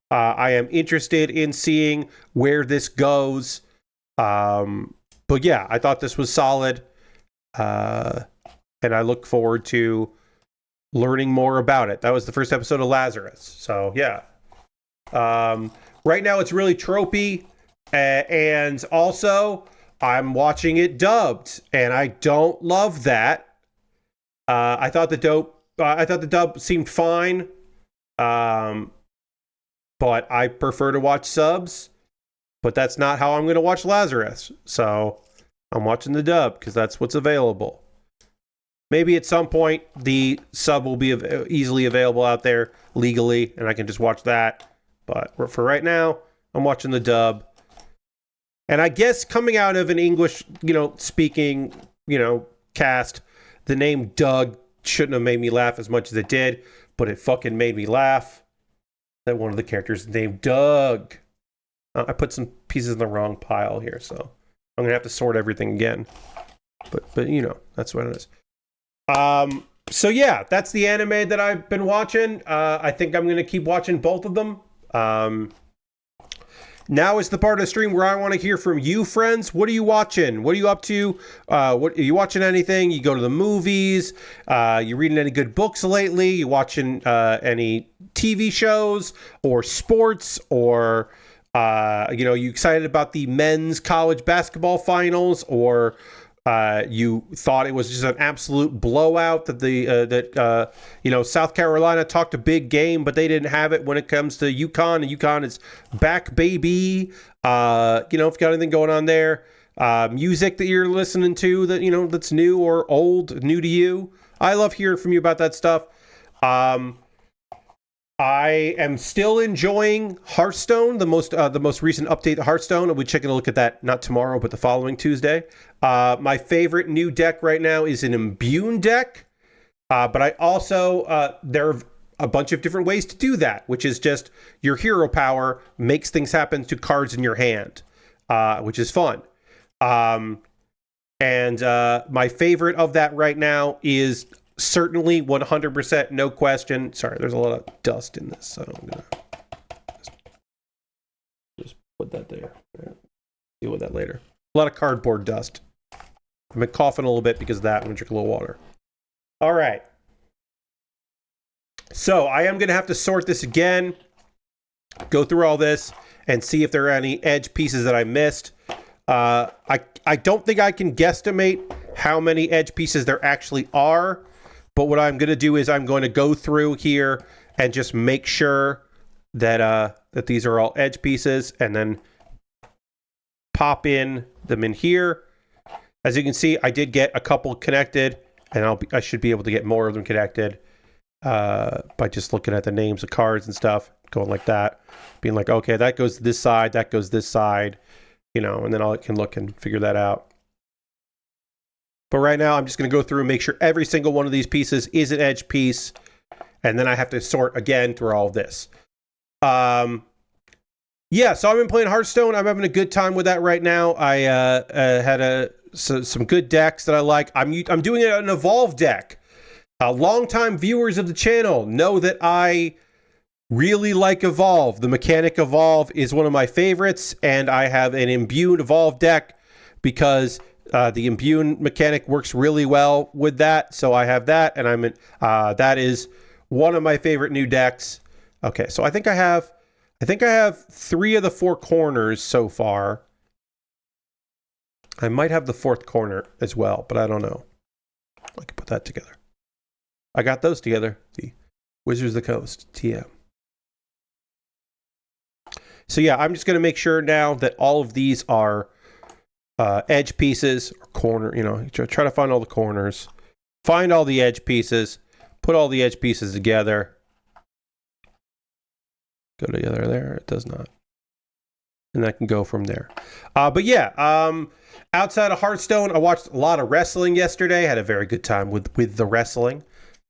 I am interested in seeing where this goes. But yeah, I thought this was solid, and I look forward to learning more about it. That was the first episode of Lazarus, so yeah. Right now it's really tropey. And also, I'm watching it dubbed, and I don't love that. I thought the dub seemed fine, but I prefer to watch subs. But that's not how I'm going to watch Lazarus. So I'm watching the dub because that's what's available. Maybe at some point the sub will be easily available out there legally, and I can just watch that. But for right now, I'm watching the dub. And I guess coming out of an English, speaking, cast, the name Doug shouldn't have made me laugh as much as it did, but it fucking made me laugh that one of the characters is named Doug. I put some pieces in the wrong pile here, so I'm going to have to sort everything again. But that's what it is. So yeah, that's the anime that I've been watching. I think I'm going to keep watching both of them. Now is the part of the stream where I want to hear from you, friends. What are you watching? What are you up to? What are you watching? Anything? You go to the movies? You reading any good books lately? You watching any TV shows or sports? Or you excited about the men's college basketball finals? Or you thought it was just an absolute blowout that South Carolina talked a big game, but they didn't have it when it comes to UConn, and UConn is back, baby. If you got anything going on there, music that you're listening to that, that's new or old, new to you. I love hearing from you about that stuff. I am still enjoying Hearthstone, the most recent update to Hearthstone. I'll be taking a look at that not tomorrow, but the following Tuesday. My favorite new deck right now is an Imbune deck, but I also there are a bunch of different ways to do that, which is just your hero power makes things happen to cards in your hand, which is fun. And my favorite of that right now is certainly 100%, no question. Sorry, there's a lot of dust in this, so I'm gonna just put that there. Deal with that later. A lot of cardboard dust. I've been coughing a little bit because of that. I'm gonna drink a little water. All right. So I am gonna have to sort this again, go through all this, and see if there are any edge pieces that I missed. I don't think I can guesstimate how many edge pieces there actually are. But what I'm going to do is I'm going to go through here and just make sure that that these are all edge pieces, and then pop them in here. As you can see, I did get a couple connected, and I should be able to get more of them connected by just looking at the names of cards and stuff, going like that, being like, okay, that goes to this side, that goes this side, and then I can look and figure that out. But right now, I'm just going to go through and make sure every single one of these pieces is an edge piece. And then I have to sort again through all of this. So I've been playing Hearthstone. I'm having a good time with that right now. I had some good decks that I like. I'm doing an Evolve deck. Longtime viewers of the channel know that I really like Evolve. The mechanic Evolve is one of my favorites, and I have an Imbued Evolve deck because the Imbued mechanic works really well with that. So I have that, and that is one of my favorite new decks. Okay, so I think I have 3 of the 4 corners so far. I might have the 4th corner as well, but I don't know. I can put that together. I got those together. The Wizards of the Coast, TM. So yeah, I'm just going to make sure now that all of these are edge pieces, or corner, try to find all the corners. Find all the edge pieces. Put all the edge pieces together. Go together there. It does not. And I can go from there. But yeah, outside of Hearthstone, I watched a lot of wrestling yesterday. Had a very good time with the wrestling.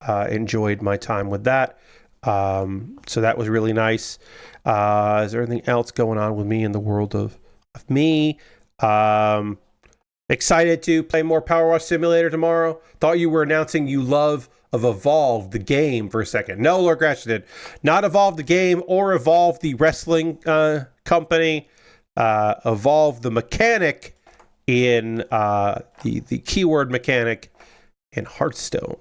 Enjoyed my time with that. So that was really nice. Is there anything else going on with me in the world of me? Excited to play more Power Wash Simulator tomorrow. Thought you were announcing you love of Evolve, the game, for a second. No, Lord Crash did not Evolve the game or Evolve the wrestling company. Evolve the mechanic in the keyword mechanic in Hearthstone.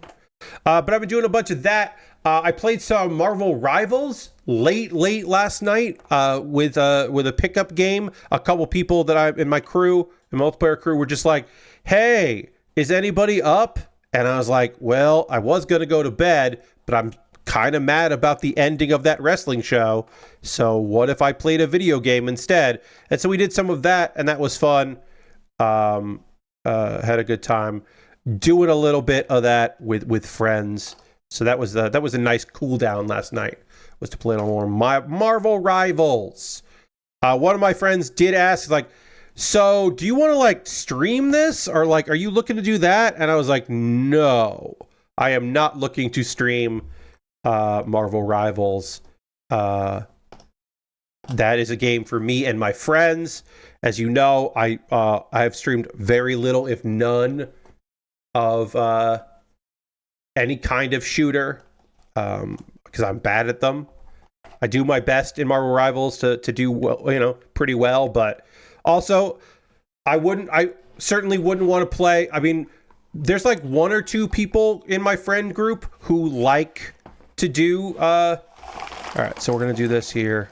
But I've been doing a bunch of that. I played some Marvel Rivals late last night with a pickup game. A couple people that I in my crew, the multiplayer crew, were just like, "Hey, is anybody up?" And I was like, "Well, I was gonna go to bed, but I'm kind of mad about the ending of that wrestling show. So what if I played a video game instead?" And so we did some of that, and that was fun. Had a good time doing a little bit of that with friends. So that was a nice cool down last night, was to play on more Marvel Rivals. One of my friends did ask, like, "So do you want to like stream this, or like are you looking to do that?" And I was like, "No, I am not looking to stream Marvel Rivals. That is a game for me and my friends. As you know, I have streamed very little, if none, of any kind of shooter, because I'm bad at them. I do my best in Marvel Rivals to do well, pretty well, but also I certainly wouldn't want to play. I mean, there's like 1 or 2 people in my friend group who like to do all right, so we're gonna do this here,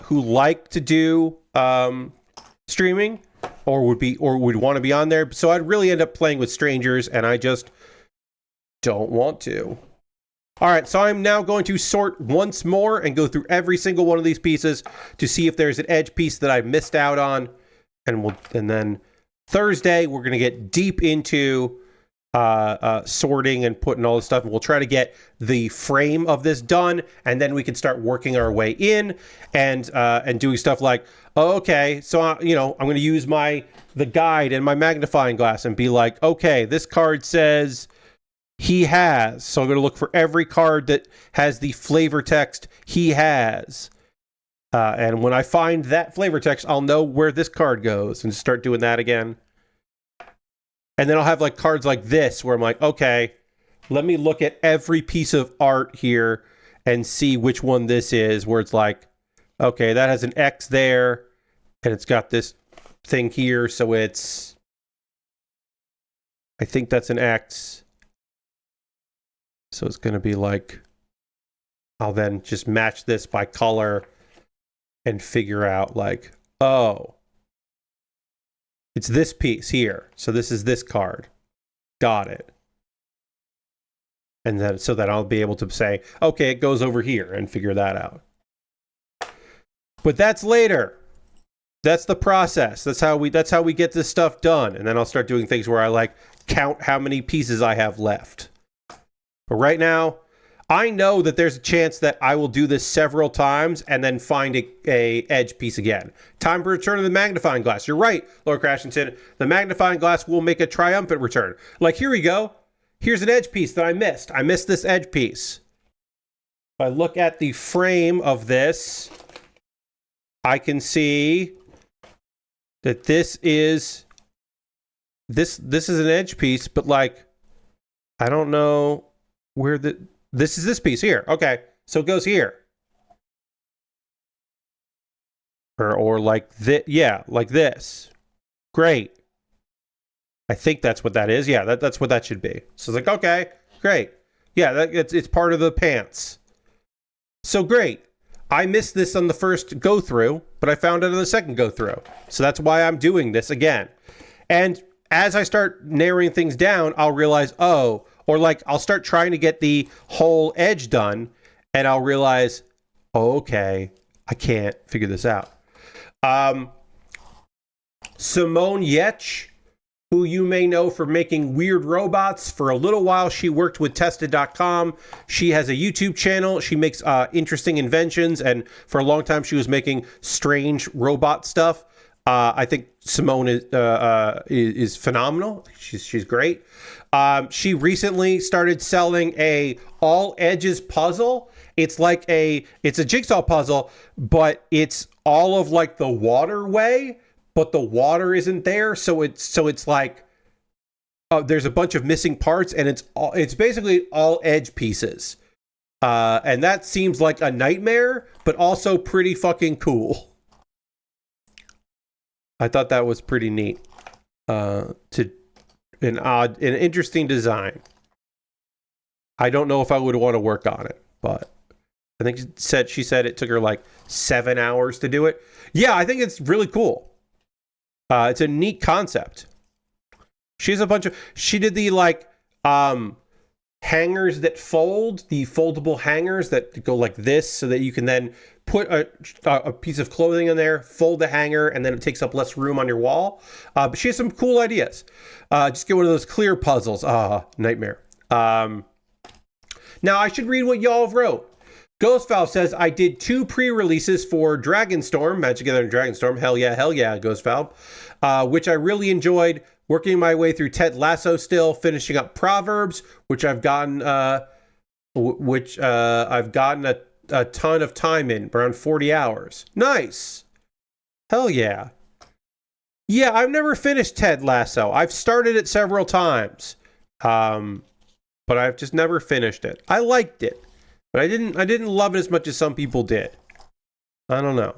who like to do streaming or would want to be on there. So I'd really end up playing with strangers, and I just don't want to. All right, so I'm now going to sort once more and go through every single one of these pieces to see if there's an edge piece that I missed out on, and then Thursday we're going to get deep into sorting and putting all this stuff, and we'll try to get the frame of this done, and then we can start working our way in and doing stuff like, okay, so I'm going to use the guide and my magnifying glass and be like, okay, this card says he has, so I'm going to look for every card that has the flavor text he has, and when I find that flavor text, I'll know where this card goes, and start doing that again. And then I'll have like cards like this where I'm like, okay, let me look at every piece of art here and see which one this is, where it's like, okay, that has an X there and it's got this thing here, so I think that's an X. So it's going to be like, I'll then just match this by color and figure out like, oh, it's this piece here. So this is this card. Got it. And then so that I'll be able to say, okay, it goes over here, and figure that out. But that's later. That's the process. That's how we get this stuff done. And then I'll start doing things where I like count how many pieces I have left. But right now, I know that there's a chance that I will do this several times and then find a edge piece again. Time for return of the magnifying glass. You're right, Lord Crashington. The magnifying glass will make a triumphant return. Like, here we go. Here's an edge piece that I missed. I missed this edge piece. If I look at the frame of this, I can see that this is an edge piece, but like, I don't know where this is this piece here. Okay, so it goes here. Or like this. Yeah, like this. Great. I think that's what that is. Yeah, that's what that should be. So it's like, okay, great. Yeah, it's part of the pants. So great. I missed this on the first go through, but I found it on the second go through. So that's why I'm doing this again. And as I start narrowing things down, I'll realize, oh, or like I'll start trying to get the whole edge done, and I'll realize, oh, okay, I can't figure this out. Simone Yetch, who you may know for making weird robots. For a little while, she worked with Tested.com. She has a YouTube channel. She makes interesting inventions, and for a long time, she was making strange robot stuff. I think Simone is phenomenal. She's great. She recently started selling a all edges puzzle. It's like it's a jigsaw puzzle, but it's all of like the waterway, but the water isn't there. So it's like there's a bunch of missing parts, and it's basically all edge pieces. And that seems like a nightmare, but also pretty fucking cool. I thought that was pretty neat. An interesting design. I don't know if I would want to work on it, but I think she said it took her like 7 hours to do it. Yeah, I think it's really cool. It's a neat concept. She did the like hangers that fold, the foldable hangers that go like this, so that you can then put a piece of clothing in there, fold the hanger, and then it takes up less room on your wall. But she has some cool ideas. Just get one of those clear puzzles. Nightmare. Now I should read what y'all wrote. Ghost Valve says, I did 2 pre-releases for Dragonstorm, Magic Gathering Dragonstorm. Hell yeah, Ghost Valve. Which I really enjoyed. Working my way through Ted Lasso still, finishing up Proverbs, which I've gotten a ton of time in, around 40 hours. Nice. Hell yeah. Yeah, I've never finished Ted Lasso. I've started it several times. But I've just never finished it. I liked it, but I didn't love it as much as some people did. I don't know.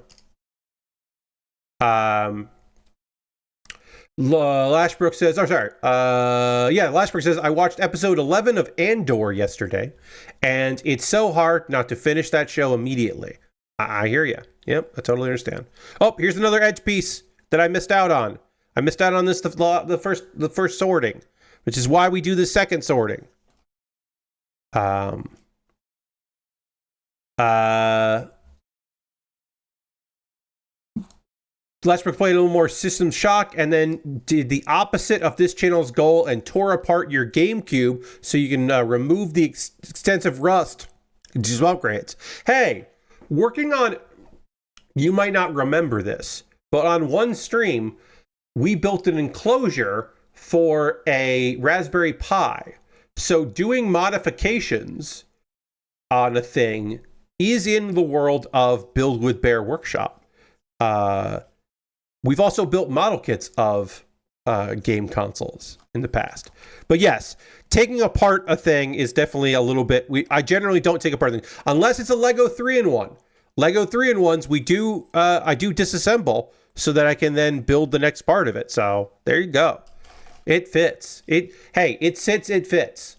Lashbrook says, Lashbrook says, I watched episode 11 of Andor yesterday, and it's so hard not to finish that show immediately. I hear you. Yep, I totally understand. Oh, here's another edge piece that I missed out on. I missed out on this the first sorting, which is why we do the second sorting. Lashbrook played a little more System Shock and then did the opposite of this channel's goal and tore apart your GameCube so you can remove the extensive rust and do upgrades. Hey, working on, you might not remember this, but on one stream, we built an enclosure for a Raspberry Pi. So doing modifications on a thing is in the world of Build with Bear Workshop. We've also built model kits of game consoles in the past. But yes, taking apart a thing is definitely a little bit... I generally don't take apart things. Unless it's a Lego 3-in-1. Lego 3-in-1s, I do disassemble so that I can then build the next part of it. So there you go. It fits. It sits, it fits.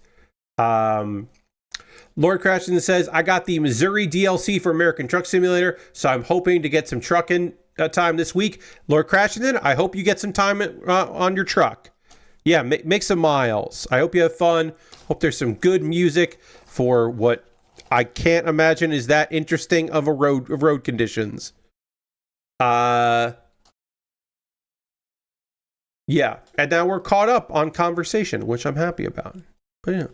Lord Crashton says, I got the Missouri DLC for American Truck Simulator, so I'm hoping to get some trucking time this week. Lord Crashton, I hope you get some time on your truck. Yeah, make some miles. I hope you have fun. Hope there's some good music for what I can't imagine is that interesting of road conditions. Yeah, and now we're caught up on conversation, which I'm happy about. But yeah.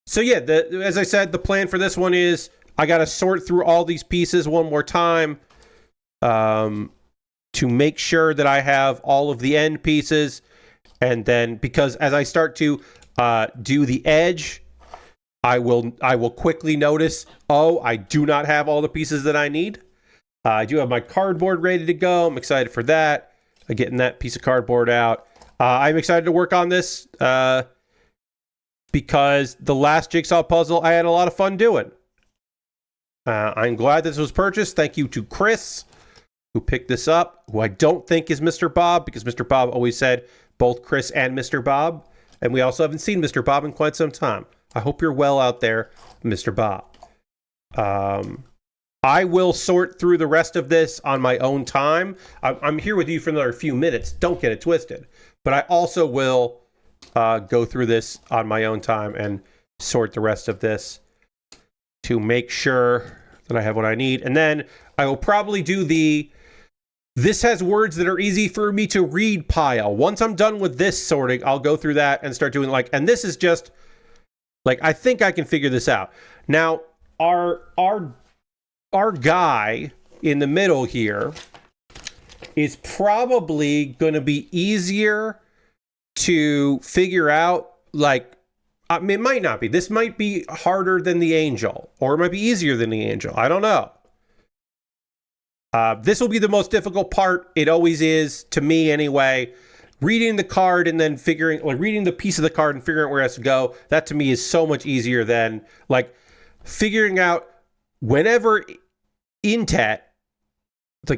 So yeah, as I said, the plan for this one is I got to sort through all these pieces one more time to make sure that I have all of the end pieces. And then, because as I start to do the edge, I will quickly notice, oh, I do not have all the pieces that I need. I do have my cardboard ready to go. I'm excited for that. Getting that piece of cardboard out. I'm excited to work on this because the last jigsaw puzzle I had a lot of fun doing. I'm glad this was purchased. Thank you to Chris, who picked this up, who I don't think is Mr. Bob, because Mr. Bob always said both Chris and Mr. Bob. And we also haven't seen Mr. Bob in quite some time. I hope you're well out there, Mr. Bob. I will sort through the rest of this on my own time. I'm here with you for another few minutes. Don't get it twisted. But I also will go through this on my own time and sort the rest of this to make sure that I have what I need. And then I will probably do this has words that are easy for me to read pile. Once I'm done with this sorting, I'll go through that and start doing and this is just, I think I can figure this out. Now, our guy in the middle here is probably going to be easier to figure out. It might not be. This might be harder than the angel, or it might be easier than the angel. I don't know. This will be the most difficult part. It always is, to me anyway. Reading the card and then reading the piece of the card and figuring out where it has to go. That to me is so much easier than figuring out whenever Intet.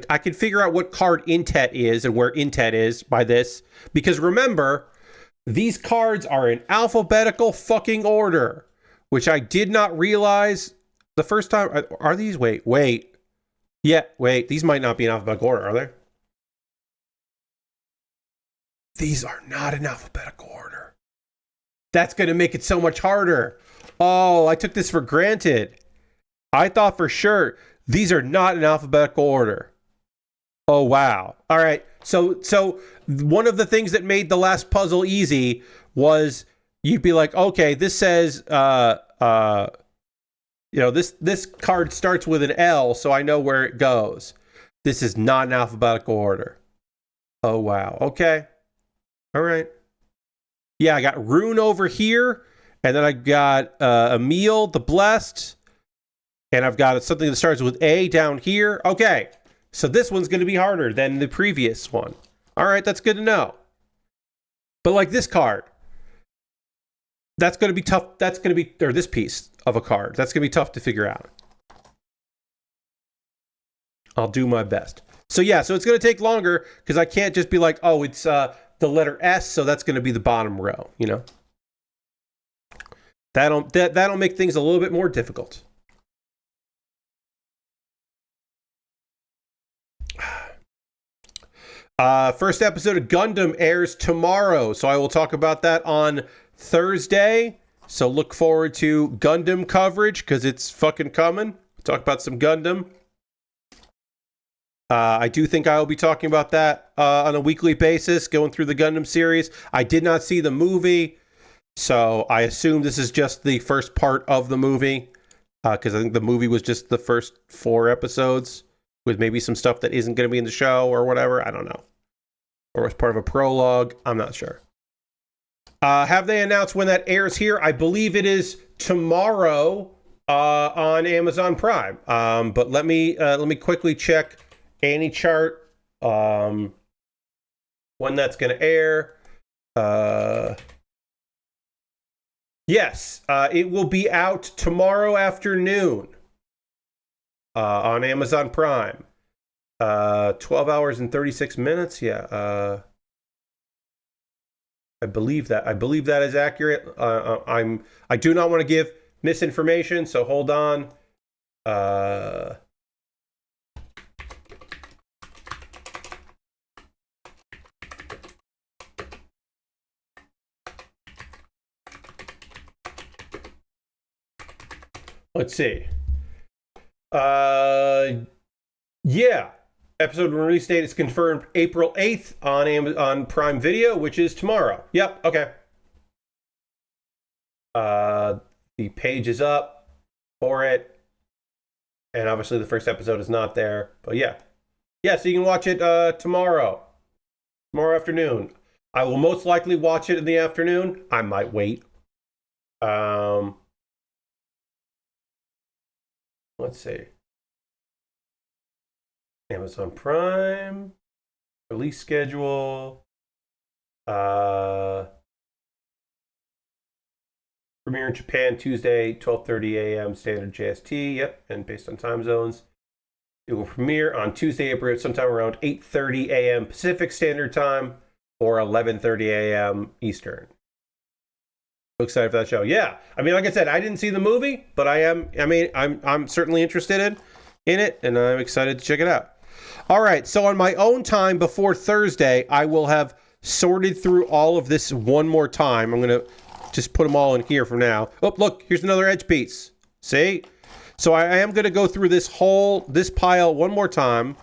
I can figure out what card Intet is and where Intet is by this. Because remember, these cards are in alphabetical fucking order, which I did not realize the first time. Are these? Wait. Yeah, wait. These might not be in alphabetical order, are they? These are not in alphabetical order. That's going to make it so much harder. Oh, I took this for granted. I thought for sure these are not in alphabetical order. Oh, wow. All right. So one of the things that made the last puzzle easy was you'd be like, okay, this says, this card starts with an L, so I know where it goes. This is not in alphabetical order. Oh, wow. Okay. All right. Yeah, I got Rune over here, and then I got Emil, the Blessed, and I've got something that starts with A down here. Okay. So this one's going to be harder than the previous one. All right, that's good to know. But this card, that's going to be tough. Or this piece of a card, that's going to be tough to figure out. I'll do my best. So yeah, so it's going to take longer because I can't just be it's the letter S, so that's going to be the bottom row, That'll make things a little bit more difficult. First episode of Gundam airs tomorrow, so I will talk about that on Thursday. So look forward to Gundam coverage because it's fucking coming. Talk about some Gundam. I do think I will be talking about that on a weekly basis, going through the Gundam series. I did not see the movie, so I assume this is just the first part of the movie because I think the movie was just the first 4 episodes with maybe some stuff that isn't going to be in the show or whatever. I don't know. Or was part of a prologue. I'm not sure. Have they announced when that airs here? I believe it is tomorrow on Amazon Prime. But let me quickly check Annie chart when that's going to air. Yes, it will be out tomorrow afternoon on Amazon Prime. 12 hours and 36 minutes. Yeah. I believe that is accurate. I do not want to give misinformation, so hold on. Let's see. Yeah. Episode release date is confirmed April 8th on Prime Video, which is tomorrow. Yep, okay. The page is up for it. And obviously the first episode is not there. But yeah. Yeah, so you can watch it tomorrow. Tomorrow afternoon. I will most likely watch it in the afternoon. I might wait. Let's see. Amazon Prime, release schedule. Premiere in Japan Tuesday, 12:30 a.m. Standard JST. Yep, and based on time zones. It will premiere on Tuesday, April, sometime around 8:30 a.m. Pacific Standard Time or 11:30 a.m. Eastern. So excited for that show. Yeah, I mean, like I said, I didn't see the movie, but I'm certainly interested in it, and I'm excited to check it out. All right, so on my own time before Thursday, I will have sorted through all of this one more time. I'm gonna just put them all in here for now. Oh, look, here's another edge piece. See? So I am going to go through this pile one more time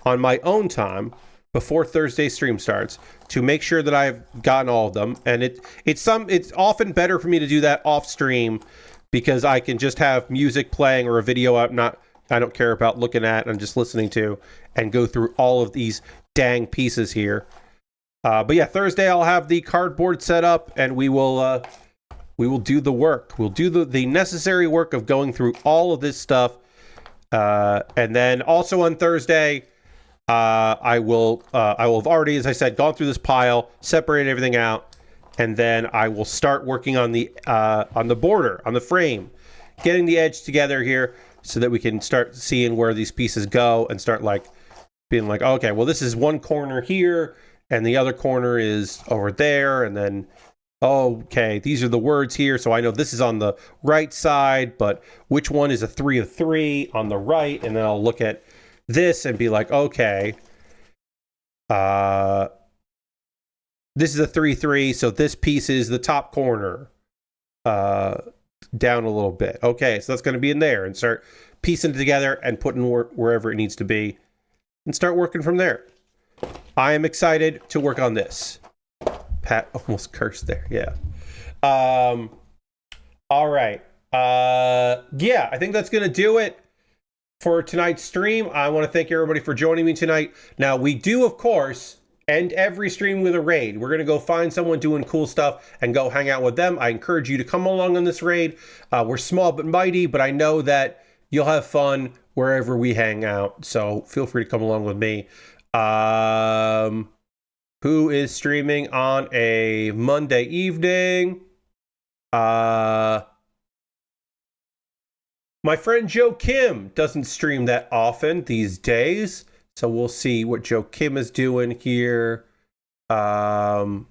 on my own time before Thursday's stream starts to make sure that I've gotten all of them. And it's often better for me to do that off stream because I can just have music playing or a video I don't care about looking at and just listening to and go through all of these dang pieces here. But yeah, Thursday I'll have the cardboard set up and we will do the work. We'll do the necessary work of going through all of this stuff. And then also on Thursday, I will have already, as I said, gone through this pile, separated everything out, and then I will start working on the border, on the frame, getting the edge together here so that we can start seeing where these pieces go and start being like, okay, well, this is one corner here and the other corner is over there, and then okay, these are the words here, so I know this is on the right side, but which one is a 3 of 3 on the right? And then I'll look at this and be like, okay, this is a 3-3, so this piece is the top corner, down a little bit. Okay, so that's going to be in there, and start piecing it together and putting wherever it needs to be, and start working from there. I am excited to work on this. Pat almost cursed there. Yeah. All right. Yeah, I think that's going to do it for tonight's stream. I want to thank everybody for joining me tonight. Now, we do, of course, end every stream with a raid. We're going to go find someone doing cool stuff and go hang out with them. I encourage you to come along on this raid. We're small but mighty, but I know that you'll have fun wherever we hang out. So feel free to come along with me. Who is streaming on a Monday evening? My friend Joe Kim doesn't stream that often these days, so we'll see what Joe Kim is doing here. Well,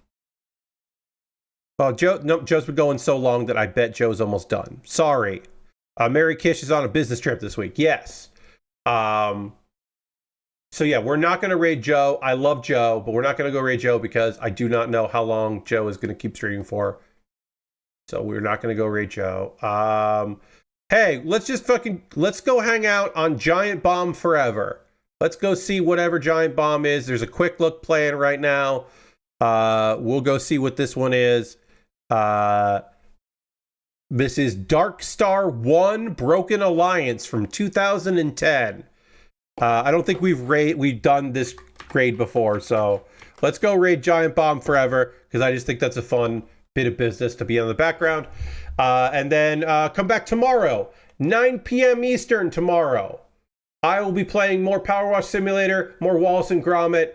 Joe's been going so long that I bet Joe's almost done. Sorry. Mary Kish is on a business trip this week. Yes. So yeah, we're not going to raid Joe. I love Joe, but we're not going to go raid Joe because I do not know how long Joe is going to keep streaming for. So we're not going to go raid Joe. Hey, let's go hang out on Giant Bomb Forever. Let's go see whatever Giant Bomb is. There's a quick look playing right now. We'll go see what this one is. This is Dark Star 1 Broken Alliance from 2010. I don't think we've done this raid before, so let's go raid Giant Bomb Forever, because I just think that's a fun bit of business to be on the background. And then come back tomorrow, 9 p.m. Eastern tomorrow. I will be playing more Power Wash Simulator, more Wallace and Gromit,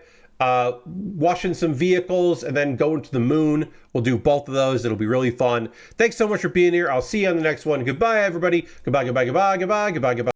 washing some vehicles, and then going to the moon. We'll do both of those. It'll be really fun. Thanks so much for being here. I'll see you on the next one. Goodbye, everybody. Goodbye, goodbye, goodbye, goodbye, goodbye, goodbye.